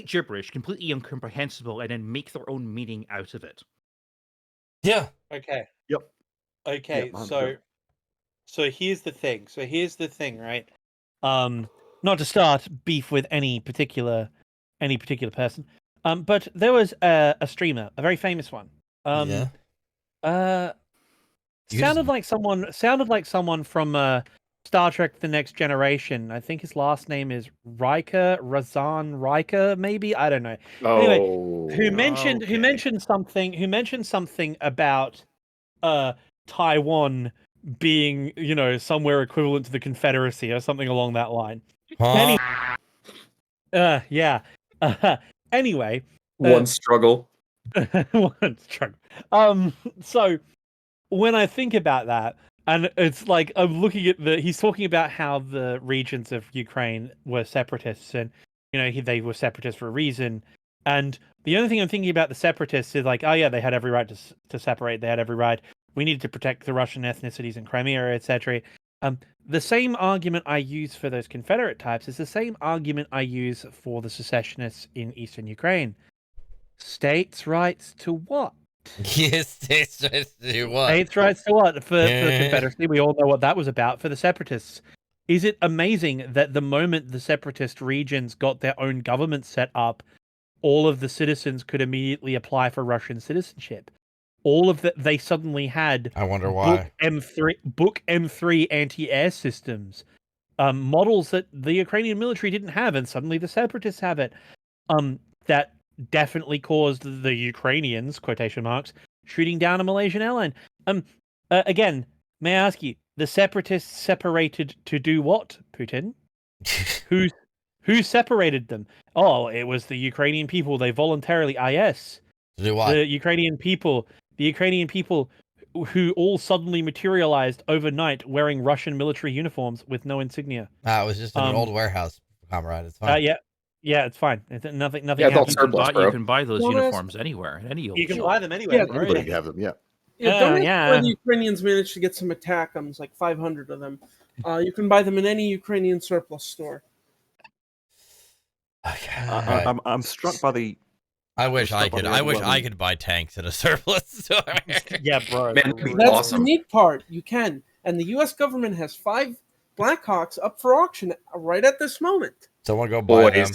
gibberish, completely incomprehensible, and then make their own meaning out of it. Yeah. Okay. Yep. Okay. Yep, so here's the thing, right? Not to start beef with any particular person. But there was a streamer, a very famous one. Sounded like someone from Star Trek: The Next Generation. I think his last name is Razan Riker, maybe, I don't know. Anyway, who mentioned something about Taiwan being, somewhere equivalent to the Confederacy or something along that line. Yeah. Anyway, one struggle. One struggle. So when I think about that, and it's like I'm looking at he's talking about how the regions of Ukraine were separatists, and they were separatists for a reason. And the only thing I'm thinking about the separatists is like, oh yeah, they had every right to separate. They had every right. We needed to protect the Russian ethnicities in Crimea, etc. The same argument I use for those Confederate types is the same argument I use for the secessionists in eastern Ukraine. States' rights to what? Yes, states' rights to what? States' rights to what? For the Confederacy, we all know what that was about. For the separatists, is it amazing that the moment the separatist regions got their own government set up, all of the citizens could immediately apply for Russian citizenship? All of that, they suddenly had. I wonder why. Book M3 anti-air systems, models that the Ukrainian military didn't have, and suddenly the separatists have it. That definitely caused the Ukrainians, quotation marks, shooting down a Malaysian airline. Again, may I ask you, the separatists separated to do what, Putin? Who separated them? Oh, it was the Ukrainian people. They voluntarily, yes. To do what? The Ukrainian people who all suddenly materialized overnight wearing Russian military uniforms with no insignia. It was just in an old warehouse, comrade. It's fine. Yeah, it's fine. Nothing. Yeah, it's all surplus, bro. You can buy those uniforms anywhere, in any old You can store. buy them anywhere. Yeah, everybody can have them. Yeah. Don't where the Ukrainians managed to get some ATACMs, like 500 of them. You can buy them in any Ukrainian surplus store. Okay. I'm struck by the. I wish I could buy tanks at a surplus store. Yeah, bro. Man, That's awesome. the neat part. You can, and the U.S. government has 5 Blackhawks up for auction right at this moment. Someone go buy them.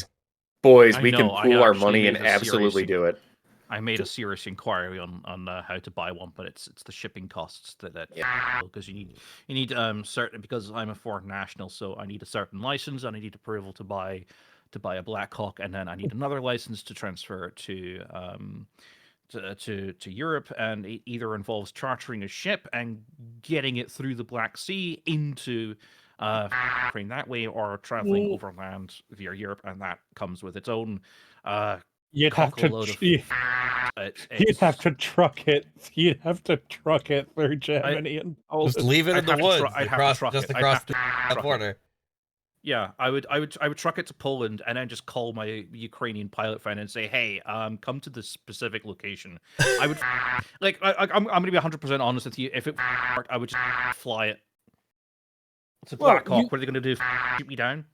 Boys, we can pool our money and absolutely do it. I made a serious inquiry on how to buy one, but it's the shipping costs that because you need certain, because I'm a foreign national, so I need a certain license and I need approval to buy a Black Hawk, and then I need another license to transfer it to Europe, and it either involves chartering a ship and getting it through the Black Sea into Ukraine that way, or traveling overland via Europe, and that comes with its own you'd have to truck it. You'd have to truck it through Germany and Poland. Just leave it in the woods across the border. Yeah, I would truck it to Poland and then just call my Ukrainian pilot friend and say, "Hey, come to this specific location." I would I'm going to be 100% honest with you. If it worked, I would just fly it. It's a Black Hawk. What are they going to do? Shoot me down?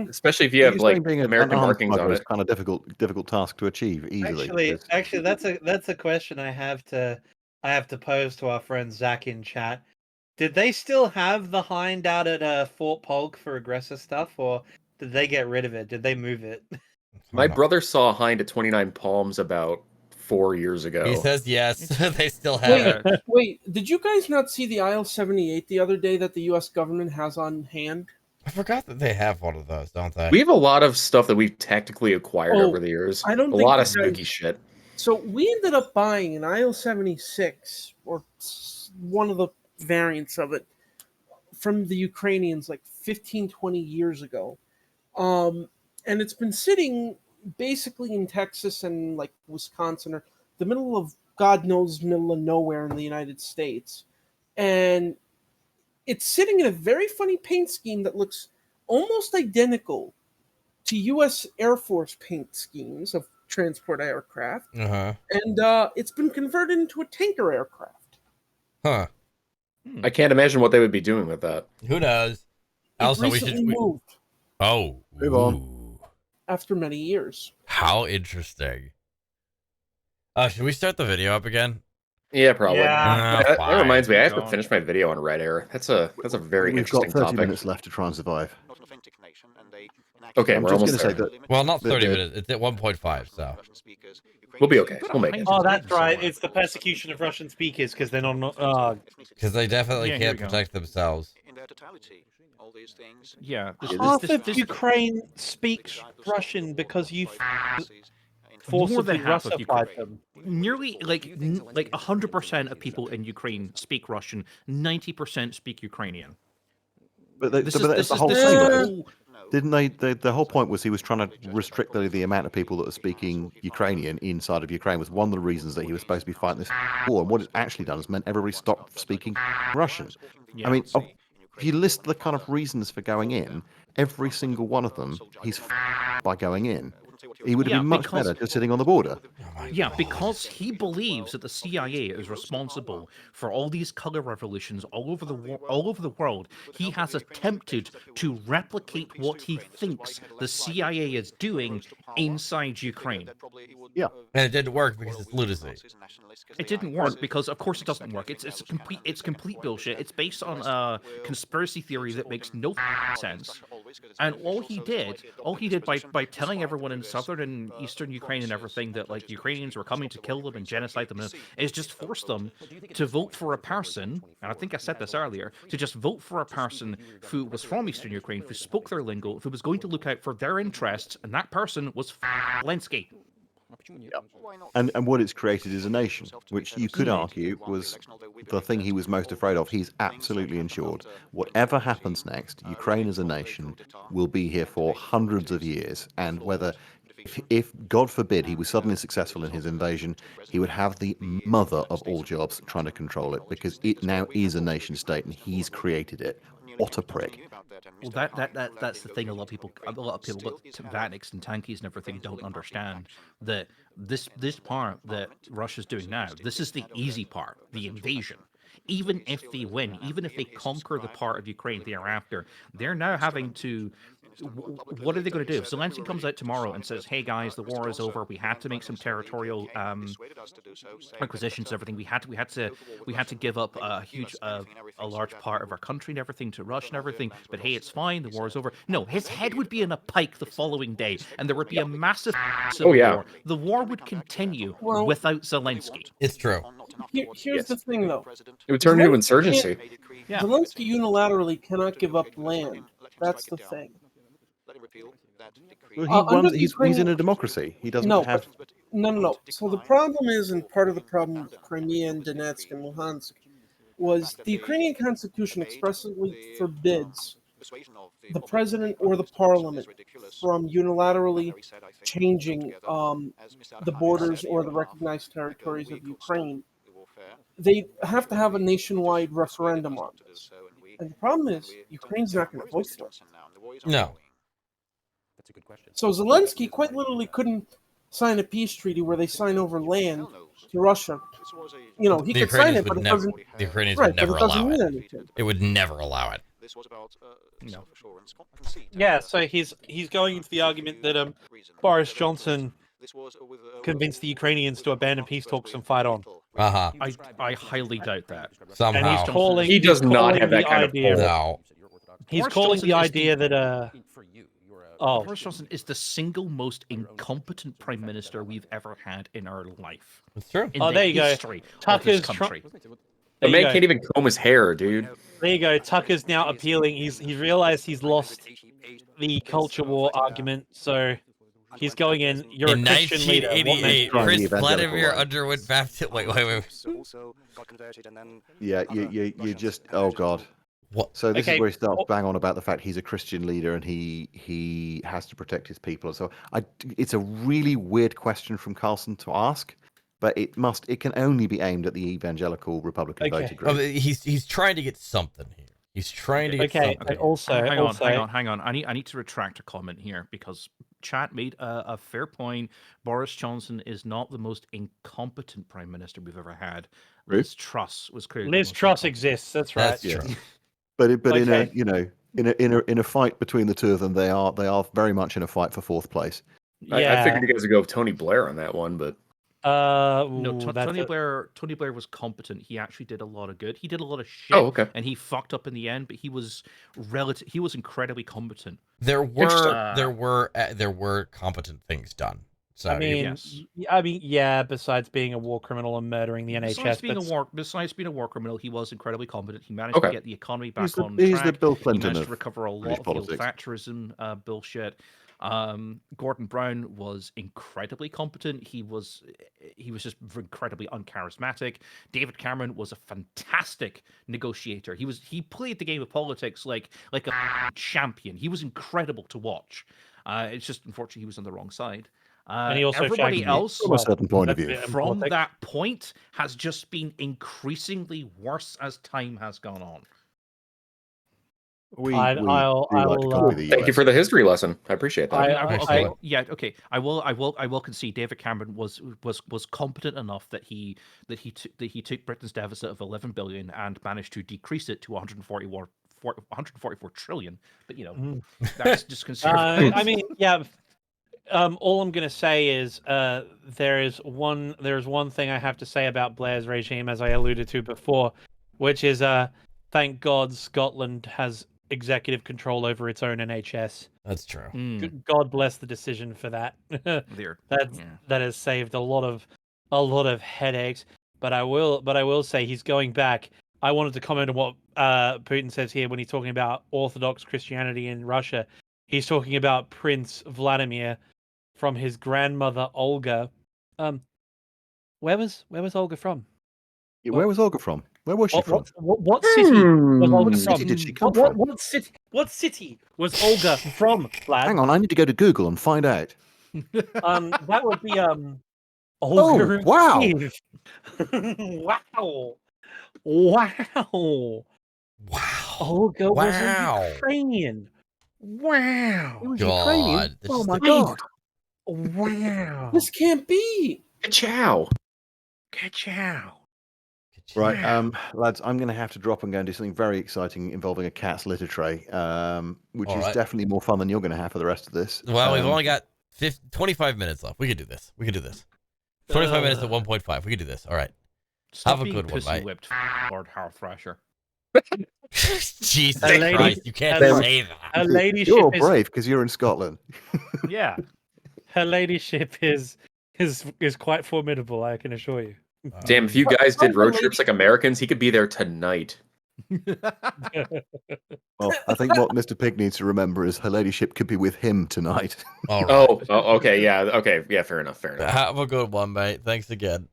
Especially if you have like American markings on it. It's kind of difficult task to achieve easily. Actually, that's a question I have to pose to our friend Zach in chat. Did they still have the Hind out at Fort Polk for aggressor stuff, or did they get rid of it? Did they move it? My brother saw a Hind at 29 Palms about 4 years ago. He says yes. They still have it. Wait, did you guys not see the IL-78 the other day that the U.S. government has on hand? I forgot that they have one of those, don't they? We have a lot of stuff that we've tactically acquired over the years. I don't a think lot you of spooky guys- shit. So we ended up buying an IL-76, or one of the variants of it, from the Ukrainians like 15, 20 years ago. And it's been sitting basically in Texas and like Wisconsin, or the middle of God knows middle of nowhere in the United States. And it's sitting in a very funny paint scheme that looks almost identical to U.S. Air Force paint schemes of transport aircraft. Uh-huh. And it's been converted into a tanker aircraft. Huh. I can't imagine what they would be doing with that. Who knows? It Also, recently moved Oh. Move on. Ooh. after many years. How interesting. Should we start the video up again? Yeah, probably. Yeah. That reminds me, I have to Go on. finish my video on Red Air. That's a very We've got interesting 30 topic. minutes left to try and survive. Okay, I'm we're just almost going to there. say that Well, not The- 30 the- minutes. It's at 1.5, so. We'll be okay. We'll make it. Oh, that's right. It's the persecution of Russian speakers because they're not. Because they definitely Yeah, here can't we go. protect themselves. In their totality, all these things. Yeah. Half of Ukraine speaks Russian because you forcibly half of Russified Ukraine. them. Nearly like 100% of people in Ukraine speak Russian. 90% speak Ukrainian. But This but is that's this the is whole this thing. is though. whole- Didn't they? The whole point was he was trying to restrict the amount of people that are speaking Ukrainian inside of Ukraine. Was one of the reasons that he was supposed to be fighting this war. And what it's actually done is meant everybody stopped speaking Russian. Yeah. I mean, if you list the kind of reasons for going in, every single one of them, he's by going in. He would have Yeah, been much because- better just sitting on the border. Yeah, because he believes that the CIA is responsible for all these color revolutions all over the world. He has attempted to replicate what he thinks the CIA is doing inside Ukraine. Yeah. And it didn't work because it's lunacy. It didn't work because, of course, it doesn't work. It's complete bullshit. It's based on a conspiracy theory that makes no sense. And all he did by telling everyone in southern and eastern Ukraine and everything that like Ukrainians were coming to kill them and genocide them is just force them to vote for a person. And I think I said this earlier, to just vote for a person who was from eastern Ukraine, who spoke their lingo, who was going to look out for their interests, and that person was Zelensky. And what it's created is a nation, which you could argue was the thing he was most afraid of. He's absolutely ensured whatever happens next, Ukraine as a nation will be here for hundreds of years. And whether, if God forbid he was suddenly successful in his invasion, he would have the mother of all jobs trying to control it, because it now is a nation state and he's created it. What a prick. Well, that's the thing. A lot of people, Vanix and Tankies and everything, don't understand that this part that Russia's doing now. This is the easy part, the invasion. Even if they win, even if they conquer the part of Ukraine thereafter, they're now having to. What are they going to do? If Zelensky comes out tomorrow and says, "Hey guys, the war is over. We had to make some territorial acquisitions and everything. We had to give up a large part of our country and everything to Russia and everything. But hey, it's fine. The war is over." No, his head would be in a pike the following day, and there would be a massive civil war. The war would continue without Zelensky. It's true. Here's the thing, though. It would turn into insurgency. Yeah. Zelensky unilaterally cannot give up land. That's the thing. Well, he's in a democracy. He doesn't have. No. So the problem is, and part of the problem with Crimea and Donetsk and Luhansk, was the Ukrainian constitution expressly forbids the president or the parliament from unilaterally changing the borders or the recognized territories of Ukraine. They have to have a nationwide referendum on this. And the problem is, Ukraine's not going to vote for it. No. That's a good question. So Zelensky quite literally couldn't sign a peace treaty where they sign over land to Russia. You know, he The could sign Ukrainians it, but would it never. doesn't. The Ukrainians Right, would but never it doesn't allow mean it. anything. It would never allow it. No. Yeah, so he's going into the argument that Boris Johnson convinced the Ukrainians to abandon peace talks and fight on. Uh-huh. I highly doubt that. Somehow. And he's calling. He does he's not calling have that the kind of idea. pull. No. He's Boris calling Johnson the is idea that Boris Johnson is the single most incompetent prime minister we've ever had in our life. That's true. In the history of this country. The man can't even comb his hair, dude. There you go. Tucker's now appealing. He's realized he's lost the culture war argument, so he's going in. You're in a Christian leader. 1988, Chris Vladimir underwent baptism. Wait. Yeah, you just. Oh God. What? So this is where he starts bang on about the fact he's a Christian leader and he has to protect his people. So it's a really weird question from Carlson to ask. But it can only be aimed at the evangelical Republican voter group. Oh, he's trying to get something here. He's trying to get something. Okay. Also, hang on. I need to retract a comment here because chat made a fair point. Boris Johnson is not the most incompetent prime minister we've ever had. Liz Truss was clearly. Liz Truss exists. That's right. That's true. But in a fight between the two of them, they are very much in a fight for fourth place. I figured you guys would go with Tony Blair on that one, but. No, Tony Blair was competent. He actually did a lot of good. He did a lot of shit, and he fucked up in the end. But he was incredibly competent. There were competent things done. So I mean, yeah. Besides being a war criminal and murdering the NHS, besides being a war criminal, he was incredibly competent. He managed to get the economy back on track. He's the Bill Clinton. He managed to recover a lot of the old Thatcherism bullshit. Gordon Brown was incredibly competent. He was just incredibly uncharismatic. David Cameron was a fantastic negotiator. He played the game of politics like a champion. He was incredible to watch. It's just unfortunately he was on the wrong side. And he also everybody else from a certain point of view from that point has just been increasingly worse as time has gone on. Thank you for the history lesson. I appreciate that. I will concede David Cameron was competent enough that he took Britain's deficit of 11 billion and managed to decrease it to 144 trillion. But that's just conservative. I mean, yeah. All I'm going to say is there's one thing I have to say about Blair's regime, as I alluded to before, which is thank God Scotland has executive control over its own NHS. That's true. God bless the decision for that. That has saved a lot of headaches. But I will say he's going back. I wanted to comment on what Putin says here when he's talking about Orthodox Christianity in Russia. He's talking about Prince Vladimir from his grandmother Olga. Where was Olga from? Where was Olga from? Where was she from? What city was Olga What city from? did she come from? What city was Olga from, Vlad? Hang on, I need to go to Google and find out. That would be Olga. Oh, wow. Wow. Olga was Ukrainian. Wow. It was God, Ukrainian. Oh my God. Wow. This can't be. Ciao. Right, lads, I'm going to have to drop and go and do something very exciting involving a cat's litter tray, which is definitely more fun than you're going to have for the rest of this. Well, we've only got 25 minutes left. We could do this. 25 minutes at 1.5. We could do this. All right. Stop have a good one, mate. Whipped, Lord Hal Thrasher. Jesus Christ, you can't say that. Her ladyship you're brave because you're in Scotland. Yeah. Her ladyship is quite formidable, I can assure you. Damn, if you guys did road trips like Americans, he could be there tonight. Well, I think what Mr. Pig needs to remember is her ladyship could be with him tonight. All right. Okay, yeah, fair enough. Have a good one, mate. Thanks again.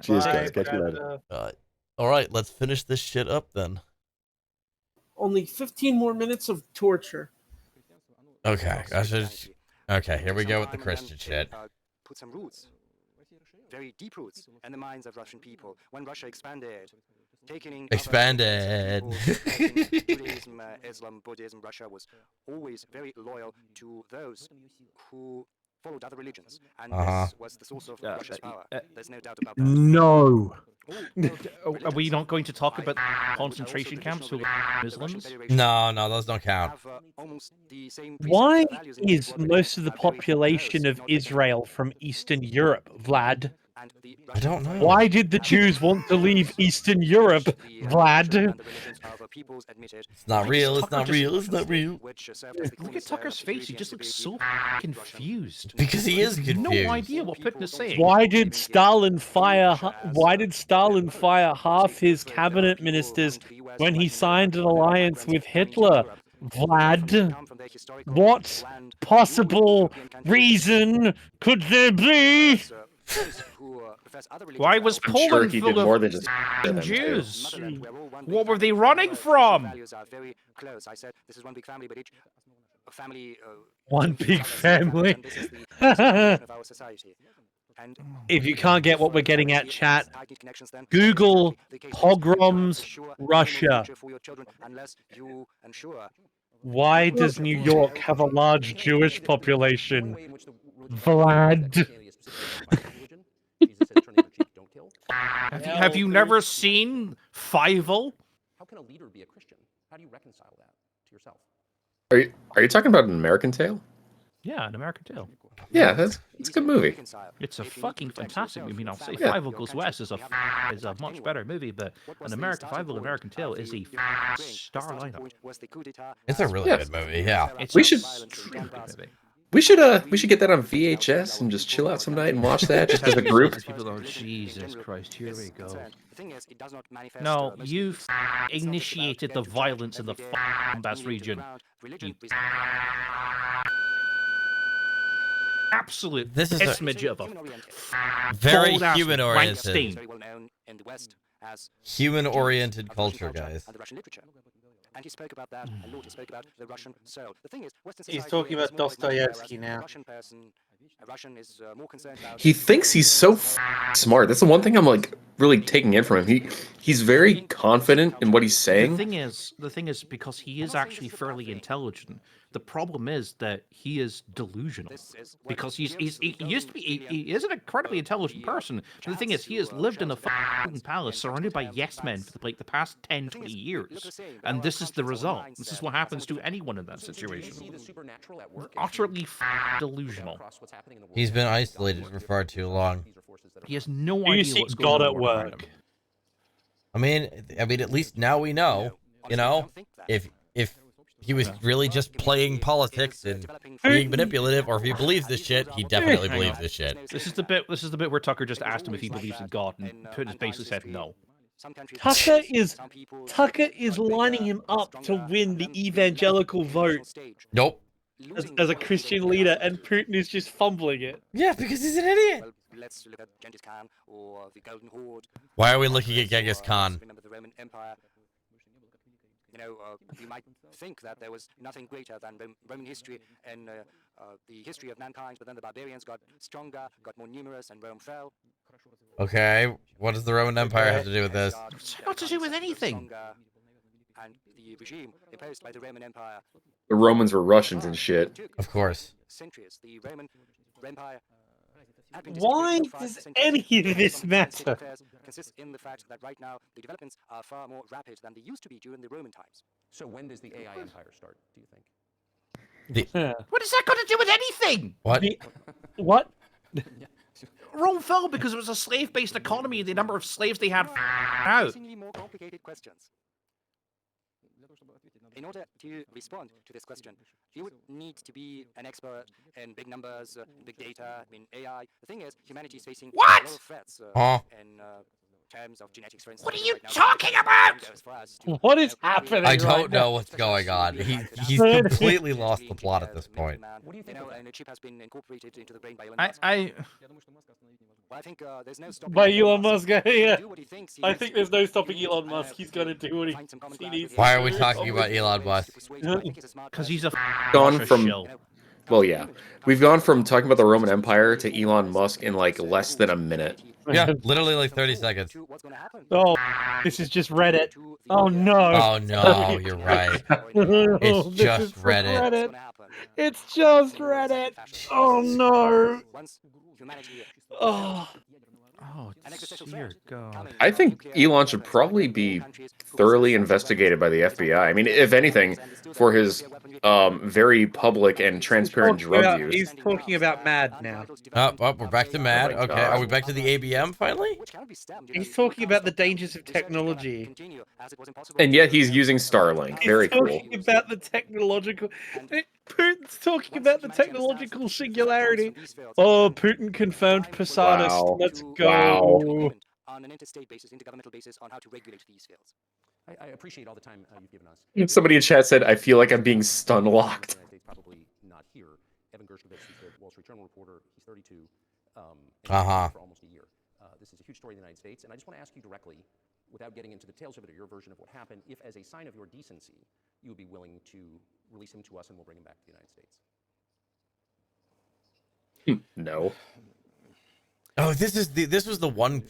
Cheers, guys. Catch you later. All right, let's finish this shit up then. Only 15 more minutes of torture. Okay, here we go with the Christian shit. Put some roots, very deep roots, in the minds of Russian people. When Russia expanded, Judaism, Islam, Buddhism, Russia was always very loyal to those who followed other religions, and this was the source of Russia's power. There's no doubt about that. No. Are we not going to talk about concentration camps for Muslims? No, those don't count. Why is most of the population of Israel from Eastern Europe, Vlad? I don't know. Why did the Jews want to leave Eastern Europe, Vlad? It's not real. It's not real. It's not real. Look at Tucker's face. He just looks so confused. Because he is confused. No idea what Putin is saying. Why did Stalin fire half his cabinet ministers when he signed an alliance with Hitler? Vlad, what possible reason could there be? Why was I'm Poland sure he full did of more than just f***ing Jews? What were they running from? One big family. If you can't get what we're getting at, chat, Google pogroms Russia. Why does New York have a large Jewish population? Vlad. Have you never seen Fievel? How can a leader be a Christian? How do you reconcile that to yourself? Are you talking about An American Tale? Yeah, An American Tale. Yeah, it's a good movie. It's a fucking fantastic movie. I'll say Yeah. Fievel Goes West is a much better movie, but An American Tale is a star lineup. It's a really good movie. Yeah. It's We a should- extremely good movie. We should get that on VHS and just chill out some night and watch that just as a group. People go, Jesus Christ, here we go. No, you initiated the violence in the Donbass region. You absolute This is a smidge of a very bald-ass human-oriented. Weinstein. Human-oriented culture, guys. And he spoke about that, and Lord, he spoke about the Russian soul. The thing is, Western He's society talking about is more like Dostoevsky a now. Russian person, a Russian is more concerned about. He thinks he's so smart. That's the one thing I'm like really taking in from him. He's very confident in what he's saying. The thing is, because he is actually fairly intelligent. The problem is that he is delusional because he used to be he is an incredibly intelligent person. But the thing is, he has lived in a fucking palace surrounded by yes men for like the past 10, 20 years, and this is the result. This is what happens to anyone in that situation. Utterly delusional. He's been isolated for far too long. He has no Do you idea see what's going God on at around work? him. I mean, at least now we know. You know, if he was really just playing politics and being manipulative, or if he believes this shit, he definitely believes this shit. This is the bit where Tucker just asked him if he believes in God, and Putin basically said no. Tucker is lining him up to win the evangelical vote Nope. as a Christian leader, and Putin is just fumbling it. Yeah, because he's an idiot. Let's look at Genghis Khan or the Golden Horde. Why are we looking at Genghis Khan? Remember the Roman Empire. You know, you might think that there was nothing greater than Roman history and the history of mankind, but then the barbarians got stronger, got more numerous, and Rome fell. Okay, what does the Roman Empire have to do with this? It's not to do with anything. And the regime imposed by the Roman Empire. The Romans were Russians and shit. Of course. Centuries. The Roman Empire. Why does any of this matter? Consists in the fact that right now the developments are far more rapid than they used to be during the Roman times. So when does the AI empire start, do you think? What has that got to do with anything? What? What? Rome fell because it was a slave-based economy, and the number of slaves they had out. Increasingly more complicated questions. In order to respond to this question, you would need to be an expert in big numbers, big data, in AI. The thing is, humanity is facing a lot of threats in terms of genetics, for instance. What are you talking about? What is happening? I don't know what's going on. He's completely lost the plot at this point. What do you think? And a chip has been incorporated into the brain by Elon I I think there's no stopping By Elon Musk, yeah. do what he thinks he I needs think to there's do. no stopping Elon Musk. He's gonna do what Find some common he ground needs. with Why him. are we talking about Elon Musk? because he's a Gone Russia from- shill. Well, yeah. We've gone from talking about the Roman Empire to Elon Musk in like less than a minute. Yeah, literally like 30 seconds. What's going to happen? Oh, this is just Reddit. Oh no. Oh no, you're right. It's This just is from Reddit. It's just Reddit. Oh no. Oh. Oh, dear God. I think Elon should probably be thoroughly investigated by the FBI. I mean, if anything, for his very public and transparent drug use. He's talking about MAD now. We're back to MAD. Okay, God. are we back to the ABM finally? He's talking about the dangers of technology. And yet he's using Starlink. Very He's cool. talking about the technological. Putin's talking about the technological singularity. Oh, Putin confirmed Posadas. Wow. Let's go. Wow. On an interstate basis, intergovernmental basis, on how to regulate these fields. I appreciate all the time you've given us. Somebody in chat said, "I feel like I'm being stun locked." Probably not here. Evan Gershkovich, who's the Wall Street Journal reporter, he's 32. For almost a year. This is a huge story in the United States, and I just want to ask you directly, without getting into the details of it or your version of what happened, if as a sign of your decency, you would be willing to release him to us and we'll bring him back to the United States. No. Oh, this was the one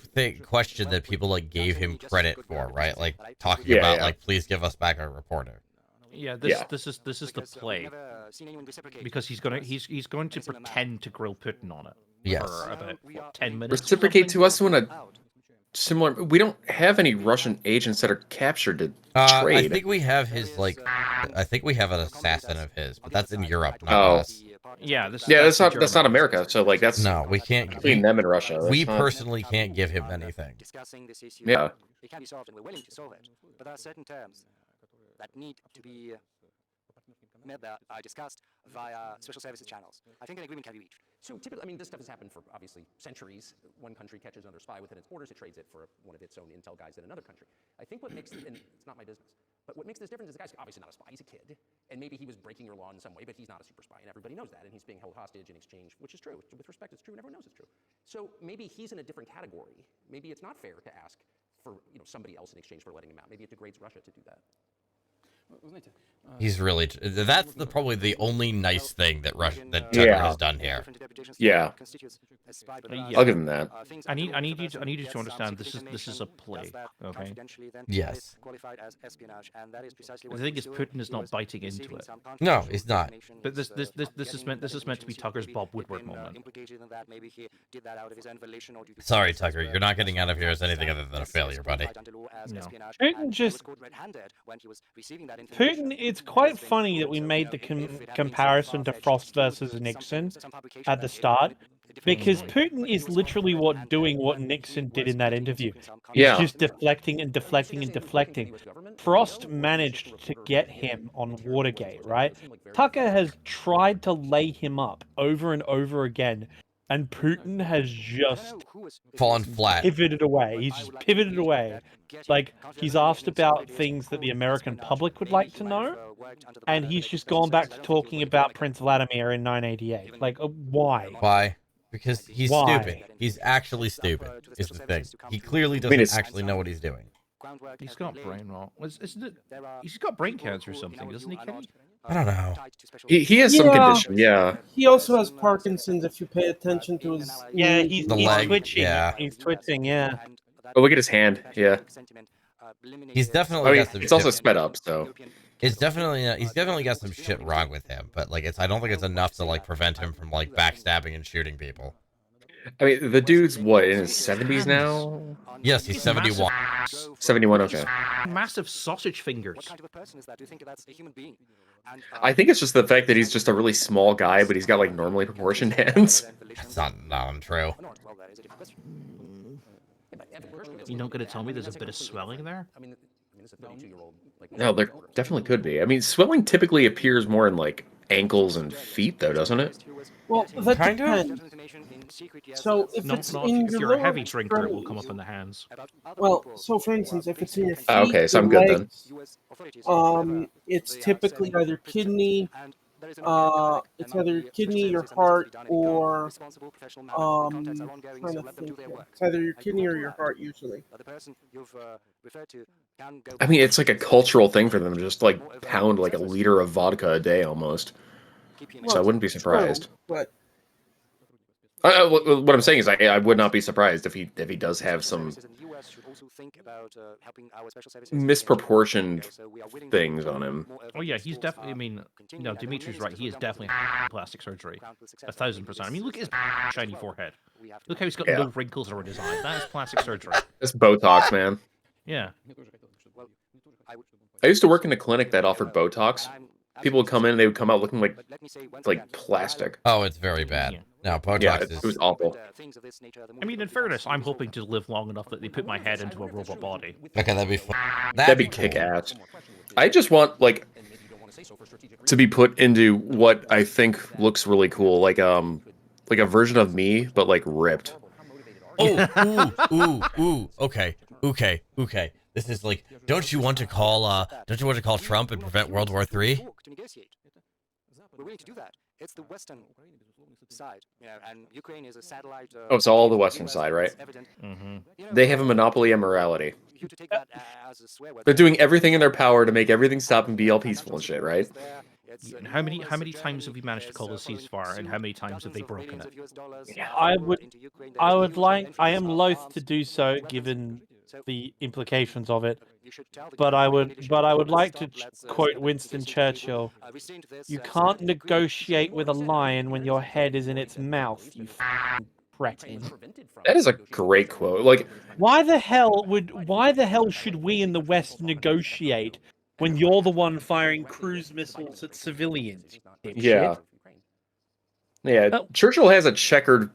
question that people like gave him credit for, right? Like talking about like, please give us back our reporter. Yeah, this is the play, because he's going to pretend to grill Putin on it. Yes. For about 10 minutes. Reciprocate to us when a similar. We don't have any Russian agents that are captured to trade. I think we have his I think we have an assassin of his, but that's in Europe, not us. Yeah, that's not America. So like that's no, we can't between them and Russia. We personally can't give him anything. Yeah. It can be solved, and we're willing to solve it. But there are certain terms that need to be met that are discussed via special services channels. I think an agreement can be reached. So typically, I mean, this stuff has happened for obviously centuries. One country catches another spy within its borders, it trades it for one of its own intel guys in another country. I think what makes, and it's not my business, but what makes this different is the guy's obviously not a spy, he's a kid, and maybe he was breaking your law in some way, but he's not a super spy, and everybody knows that, and he's being held hostage in exchange, which is true. With respect, it's true, and everyone knows it's true. So maybe he's in a different category. Maybe it's not fair to ask for somebody else in exchange for letting him out. Maybe it degrades Russia to do that. He's really. That's probably the only nice thing that Tucker has done here. Yeah, I'll give him that. I need you to understand this is a play, okay? Yes. The thing is, Putin is not biting into it. No, he's not. But this is meant to be Tucker's Bob Woodward moment. Sorry, Tucker, you're not getting out of here as anything other than a failure, buddy. No. Putin, it's quite funny that we made the comparison to Frost versus Nixon at the start, because Putin is literally doing what Nixon did in that interview. Yeah. He's just deflecting and deflecting and deflecting. Frost managed to get him on Watergate, right? Tucker has tried to lay him up over and over again, and Putin has just fallen flat. Pivoted away. He's just pivoted away. Like, he's asked about things that the American public would like to know, and he's just gone back to talking about Prince Vladimir in 988. Like, why? Why? Because he's stupid. He's actually stupid, is the thing. He clearly doesn't actually know what he's doing. He's got brain rot. Isn't it? He's got brain cancer or something, doesn't he, Kenny? I don't know. He has some condition, yeah. He also has Parkinson's if you pay attention to his... Yeah, he's twitching. Yeah. He's twitching, yeah. Oh, look at his hand, yeah. He's definitely got some it's shit. also sped up, so... He's definitely got some shit wrong with him, but like I don't think it's enough to like prevent him from like backstabbing and shooting people. I mean, the dude's what, in his 70s now? Yes, he's 71. 71, okay. Massive sausage fingers. I think it's just the fact that he's just a really small guy, but he's got like normally proportioned hands. That's not untrue. You're not going to tell me there's a bit of swelling there? No, there definitely could be. I mean, swelling typically appears more in like ankles and feet, though, doesn't it? Well, that depends. So if if you're a heavy drinker, it will come up in the hands. Well, so for instance, if it's in your feet, okay, so I'm good legs, then. It's typically either kidney. It's either your kidney, your heart, or trying to think. It's either your kidney or your heart usually. I mean, it's like a cultural thing for them to just like pound like a liter of vodka a day almost. So I wouldn't be surprised. But what I'm saying is, I would not be surprised if he does have some misproportioned things on him. Oh yeah, he's definitely. I mean, no, Dimitri's right. He is definitely plastic surgery, 1,000%. I mean, look at his shiny forehead. Look how he's got no wrinkles around his eyes. That is plastic surgery. That's Botox, man. Yeah. I used to work in a clinic that offered Botox, people would come in and they would come out looking like plastic. Oh, it's very bad. No, Botox Yeah, is... it was awful. I mean, in fairness, I'm hoping to live long enough that they put my head into a robot body. Okay, that'd be fun. That'd be cool. kick-ass. I just want, like, to be put into what I think looks really cool, like a version of me, but, like, ripped. Oh, ooh, okay. This is like, don't you want to call Trump and prevent World War III? We're willing to do that. It's the Western side, and Ukraine is a satellite. Oh, it's all the Western side, right? They have a monopoly on morality. They're doing everything in their power to make everything stop and be all peaceful and shit, right? And how many times have we managed to call a ceasefire, and how many times have they broken it? I am loath to do so, given the implications of it. But I would like to quote Winston Churchill: "You can't negotiate with a lion when your head is in its mouth, you f***ing cretin." That is a great quote. Like, why the hell should we in the West negotiate when you're the one firing cruise missiles at civilians? Yeah. Yeah, Churchill has a checkered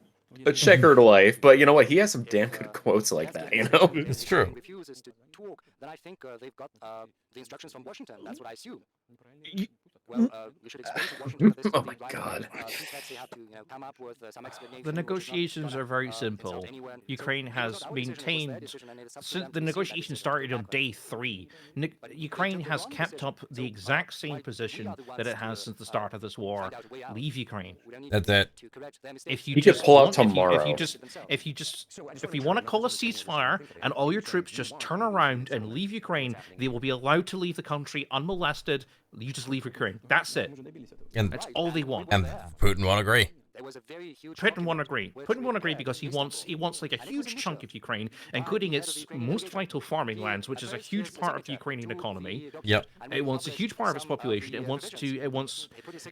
life, but you know what? He has some damn good quotes like that, you know? It's true. Refuses to talk, then I think they've got the instructions from Washington. That's what I assume. Well, we should explain to Washington this Oh my God. they have to, come up with some explanation. The negotiations are very simple. Ukraine has maintained... So the negotiations started on day 3. Ukraine has kept up the exact same position that it has since the start of this war. Leave Ukraine. That's it. If you He just could pull out want- tomorrow. if you want to call a ceasefire and all your troops just turn around and leave Ukraine, they will be allowed to leave the country unmolested. You just leave Ukraine. That's it. And that's all they want. And Putin won't agree. Putin won't agree. Putin won't agree because he wants like a huge chunk of Ukraine, including its most vital farming lands, which is a huge part of the Ukrainian economy. Yep. It wants a huge part of its population. It wants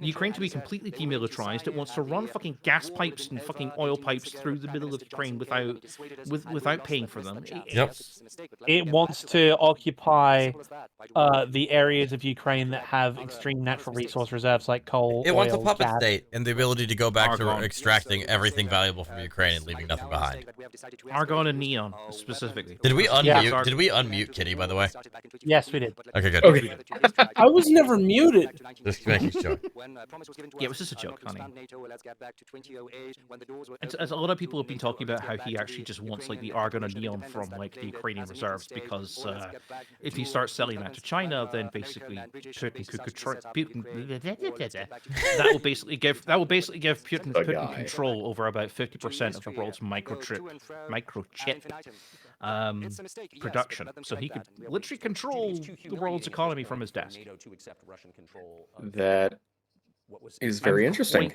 Ukraine to be completely demilitarized. It wants to run fucking gas pipes and fucking oil pipes through the middle of Ukraine without paying for them. Yep. It wants to occupy the areas of Ukraine that have extreme natural resource reserves like coal. It wants a oil, puppet gas. state and the ability to go back to Argon. extracting everything valuable from Ukraine and leaving nothing behind. Argon and neon, specifically. Did we unmute? Yeah. Did we unmute Kitty, by the way? Yes, we did. Okay, good. Okay. I was never muted. Just making sure. Yeah, it was just a joke, honey. As a lot of people have been talking about how he actually just wants like the argon and neon from like the Ukrainian reserves, because if he starts selling that to China, then basically Putin could control. That will basically give Putin control over about 50% of the world's microchip production. So he could literally control the world's economy from his desk. That is very interesting.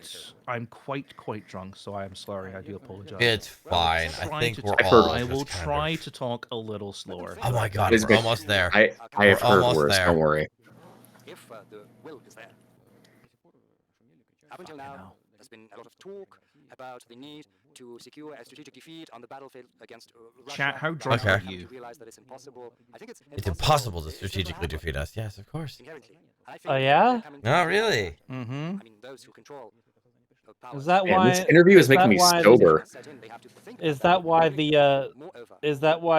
I'm quite drunk, so I am sorry. I do apologize. It's fine. I think we're I've all. heard- I will just kind try of- to talk a little slower. Oh my God, It's we're been- almost there. I have heard almost worse, there. don't worry. If the will is there. Up until now, there's been a lot of talk about the need to secure a strategic defeat on the battlefield against Russia. Chat, how drunk Okay. are you? Realize that it's impossible. I think It's impossible to strategically defeat us. Yes, of course. inherently. And I think Oh, yeah? No, really. Mm-hmm. I mean, those who control Is that Man, why? this interview is making me why- sober. Is that why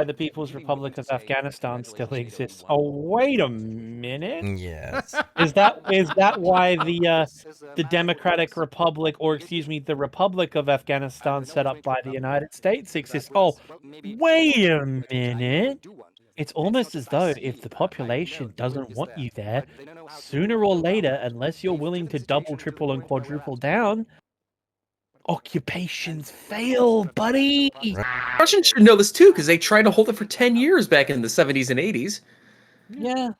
the People's Republic of Afghanistan still exists? Oh, wait a minute. Yes. Is that why the Democratic Republic, or excuse me, the Republic of Afghanistan, set up by the United States, exists? Oh, wait a minute. It's almost as though if the population doesn't want you there, sooner or later, unless you're willing to double, triple, and quadruple down, occupations fail, buddy. Russians should know this too, because they tried to hold it for 10 years back in the 70s and 80s. Yeah.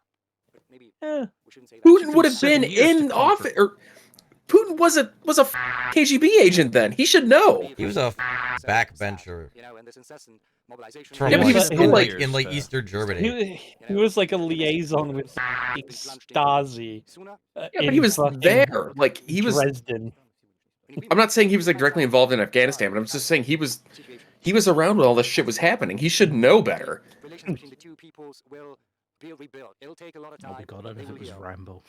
Yeah. Putin would have 7 been years to in conquer. office, or Putin was a KGB agent then. He should know. He was a backbencher from Yeah, but he was in like- like Eastern Germany. He was like a liaison with Stasi. Yeah, but he was there. Like, he was. Dresden. I'm not saying he was like directly involved in Afghanistan, but I'm just saying he was around when all this shit was happening. He should know better. Relations between the two peoples will be rebuilt. It'll take a lot of time. Oh my god, I they if will it was heal. Rambo.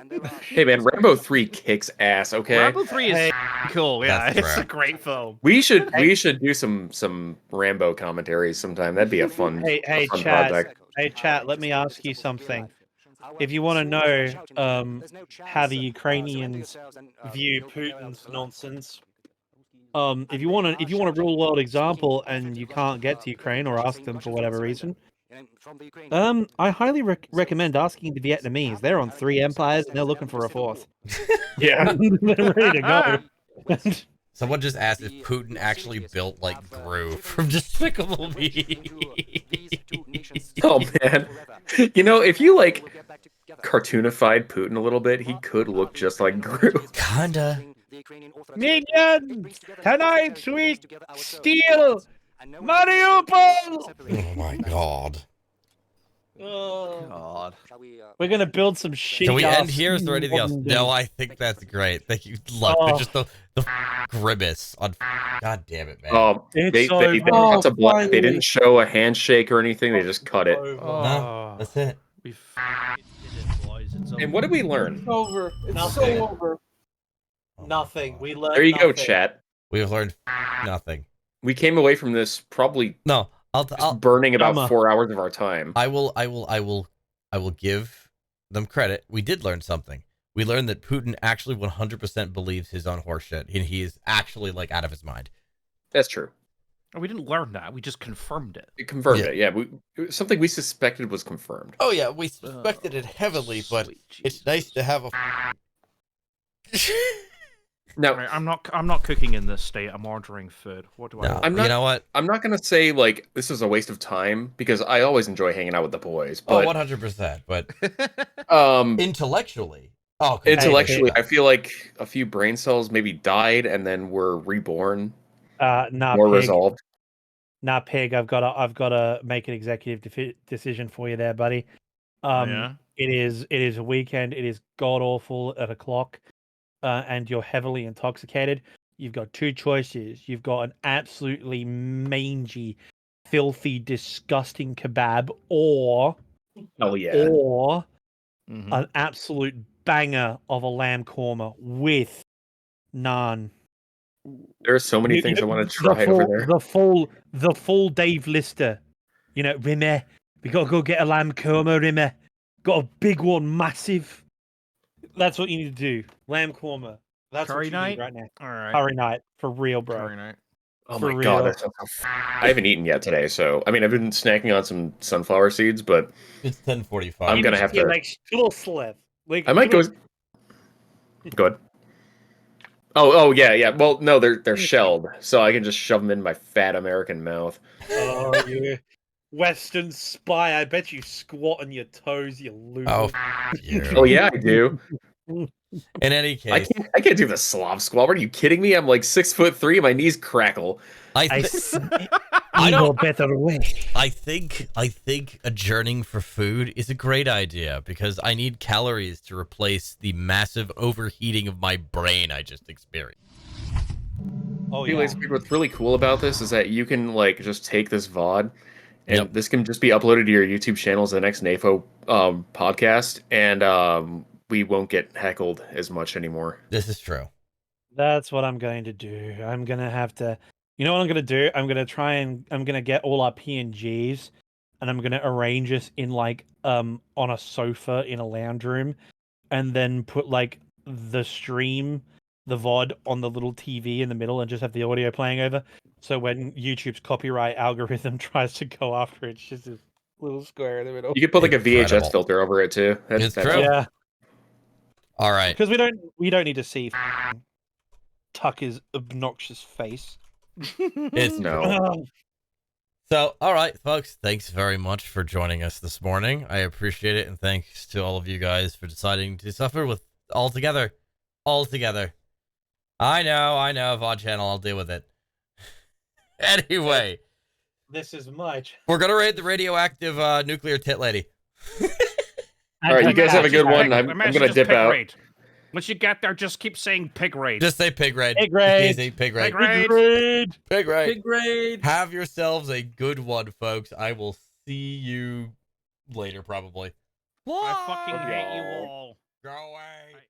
And there are Hey man, Rambo 3 kicks ass. Okay. Rambo 3 is cool. Yeah, That's it's true. a great film. We should do some Rambo commentaries sometime. That'd be a fun, Hey, a fun chat. project. Hey, chat. Let me ask you something. If you want to know how the Ukrainians view Putin's nonsense, if you want a real world example and you can't get to Ukraine or ask them for whatever reason, I highly recommend asking the Vietnamese. They're on 3 empires and they're looking for a 4th. Yeah. They're ready to go. Someone just asked if Putin actually built like Gru from Despicable Me. Oh man, you know, if you like cartoonified Putin a little bit, he could look just like Gru. Kinda. Minions! Tonight we steal Mariupol! Oh my god. Oh. God. We're gonna build some shit. Can we end here? Is there anything else? No, I think that's great. Thank you. Look, Oh. just the grimace on. God damn it, man. They over. cut to black. They finally. didn't show a handshake or anything. They just cut it. No, that's it. We did it, boys. It's And what did we learn? It's over. It's Nothing. so over. Nothing. We learned. There you go, nothing. chat. We've learned nothing. We came away from this probably No, I'll burning about Emma. 4 hours of our time. I will give them credit. We did learn something. We learned that Putin actually 100% believes his own horseshit, and he is actually like out of his mind. That's true. Oh, we didn't learn that. We just confirmed it. It confirmed Yeah. it. Yeah, it was something we suspected was confirmed. Oh yeah, we suspected it heavily, but it's nice to have a. Now, Right, I'm not cooking in this state. I'm ordering food. What do I? No, order? I'm not- you know what? I'm not gonna say like this is a waste of time because I always enjoy hanging out with the boys. Oh, But 100%. But intellectually, intellectually, I feel like a few brain cells maybe died and then were reborn, Nah, more pig. resolved. Nah, pig. I've got to make an executive decision for you there, buddy. Yeah? It is a weekend. It is god awful at o'clock, and you're heavily intoxicated. You've got 2 choices. You've got an absolutely mangy, filthy, disgusting kebab, or Hell yeah. an absolute banger of a lamb korma with naan. There are so many things I want to try over there. The full Dave Lister. You know, Rimmer. We gotta go get a lamb korma, Rimmer. Got a big one, massive. That's what you need to do. Lamb korma. That's Curry what you night? need right now. All right. Curry night. For real, bro. Curry night. Oh For my real. god, I haven't eaten yet today, so I mean I've been snacking on some sunflower seeds, but it's 10:45. I'm gonna have to. Like little slip. Like I might go. Go ahead. Oh yeah. Well, no, they're shelled, so I can just shove them in my fat American mouth. Oh, you Western spy! I bet you squat on your toes, you loser. Oh, you. Oh yeah, I do. In any case, I can't do the Slav squat. Are you kidding me? I'm like 6'3" and my knees crackle. I know better way. I think adjourning for food is a great idea because I need calories to replace the massive overheating of my brain I just experienced. Oh yeah. What's really cool about this is that you can like just take this VOD and this can just be uploaded to your YouTube channel as the next Nafo podcast, and we won't get heckled as much anymore. This is true. That's what I'm going to do. I'm gonna have to. You know what I'm gonna do? I'm gonna get all our PNGs, and I'm gonna arrange us in like on a sofa in a lounge room, and then put like the stream, the VOD on the little TV in the middle, and just have the audio playing over. So when YouTube's copyright algorithm tries to go after it, it's just this little square in the middle. You could put like a Incredible. VHS filter over it too. It's true. Yeah. All right. Because we don't need to see Tucker's obnoxious face. It's no. So, all right, folks, thanks very much for joining us this morning. I appreciate it, and thanks to all of you guys for deciding to suffer with all together. I know, VOD channel, I'll deal with it. Anyway, This is much. we're gonna raid the radioactive nuclear tit lady. All right, you guys have a good one. I'm gonna dip out. Raid. Once you get there, just keep saying pig raid. Just say pig raid. Pig raid. Easy, pig raid. Pig raid. Pig raid. Big grade. Have yourselves a good one, folks. I will see you later, probably. I fucking hate you all. Go away.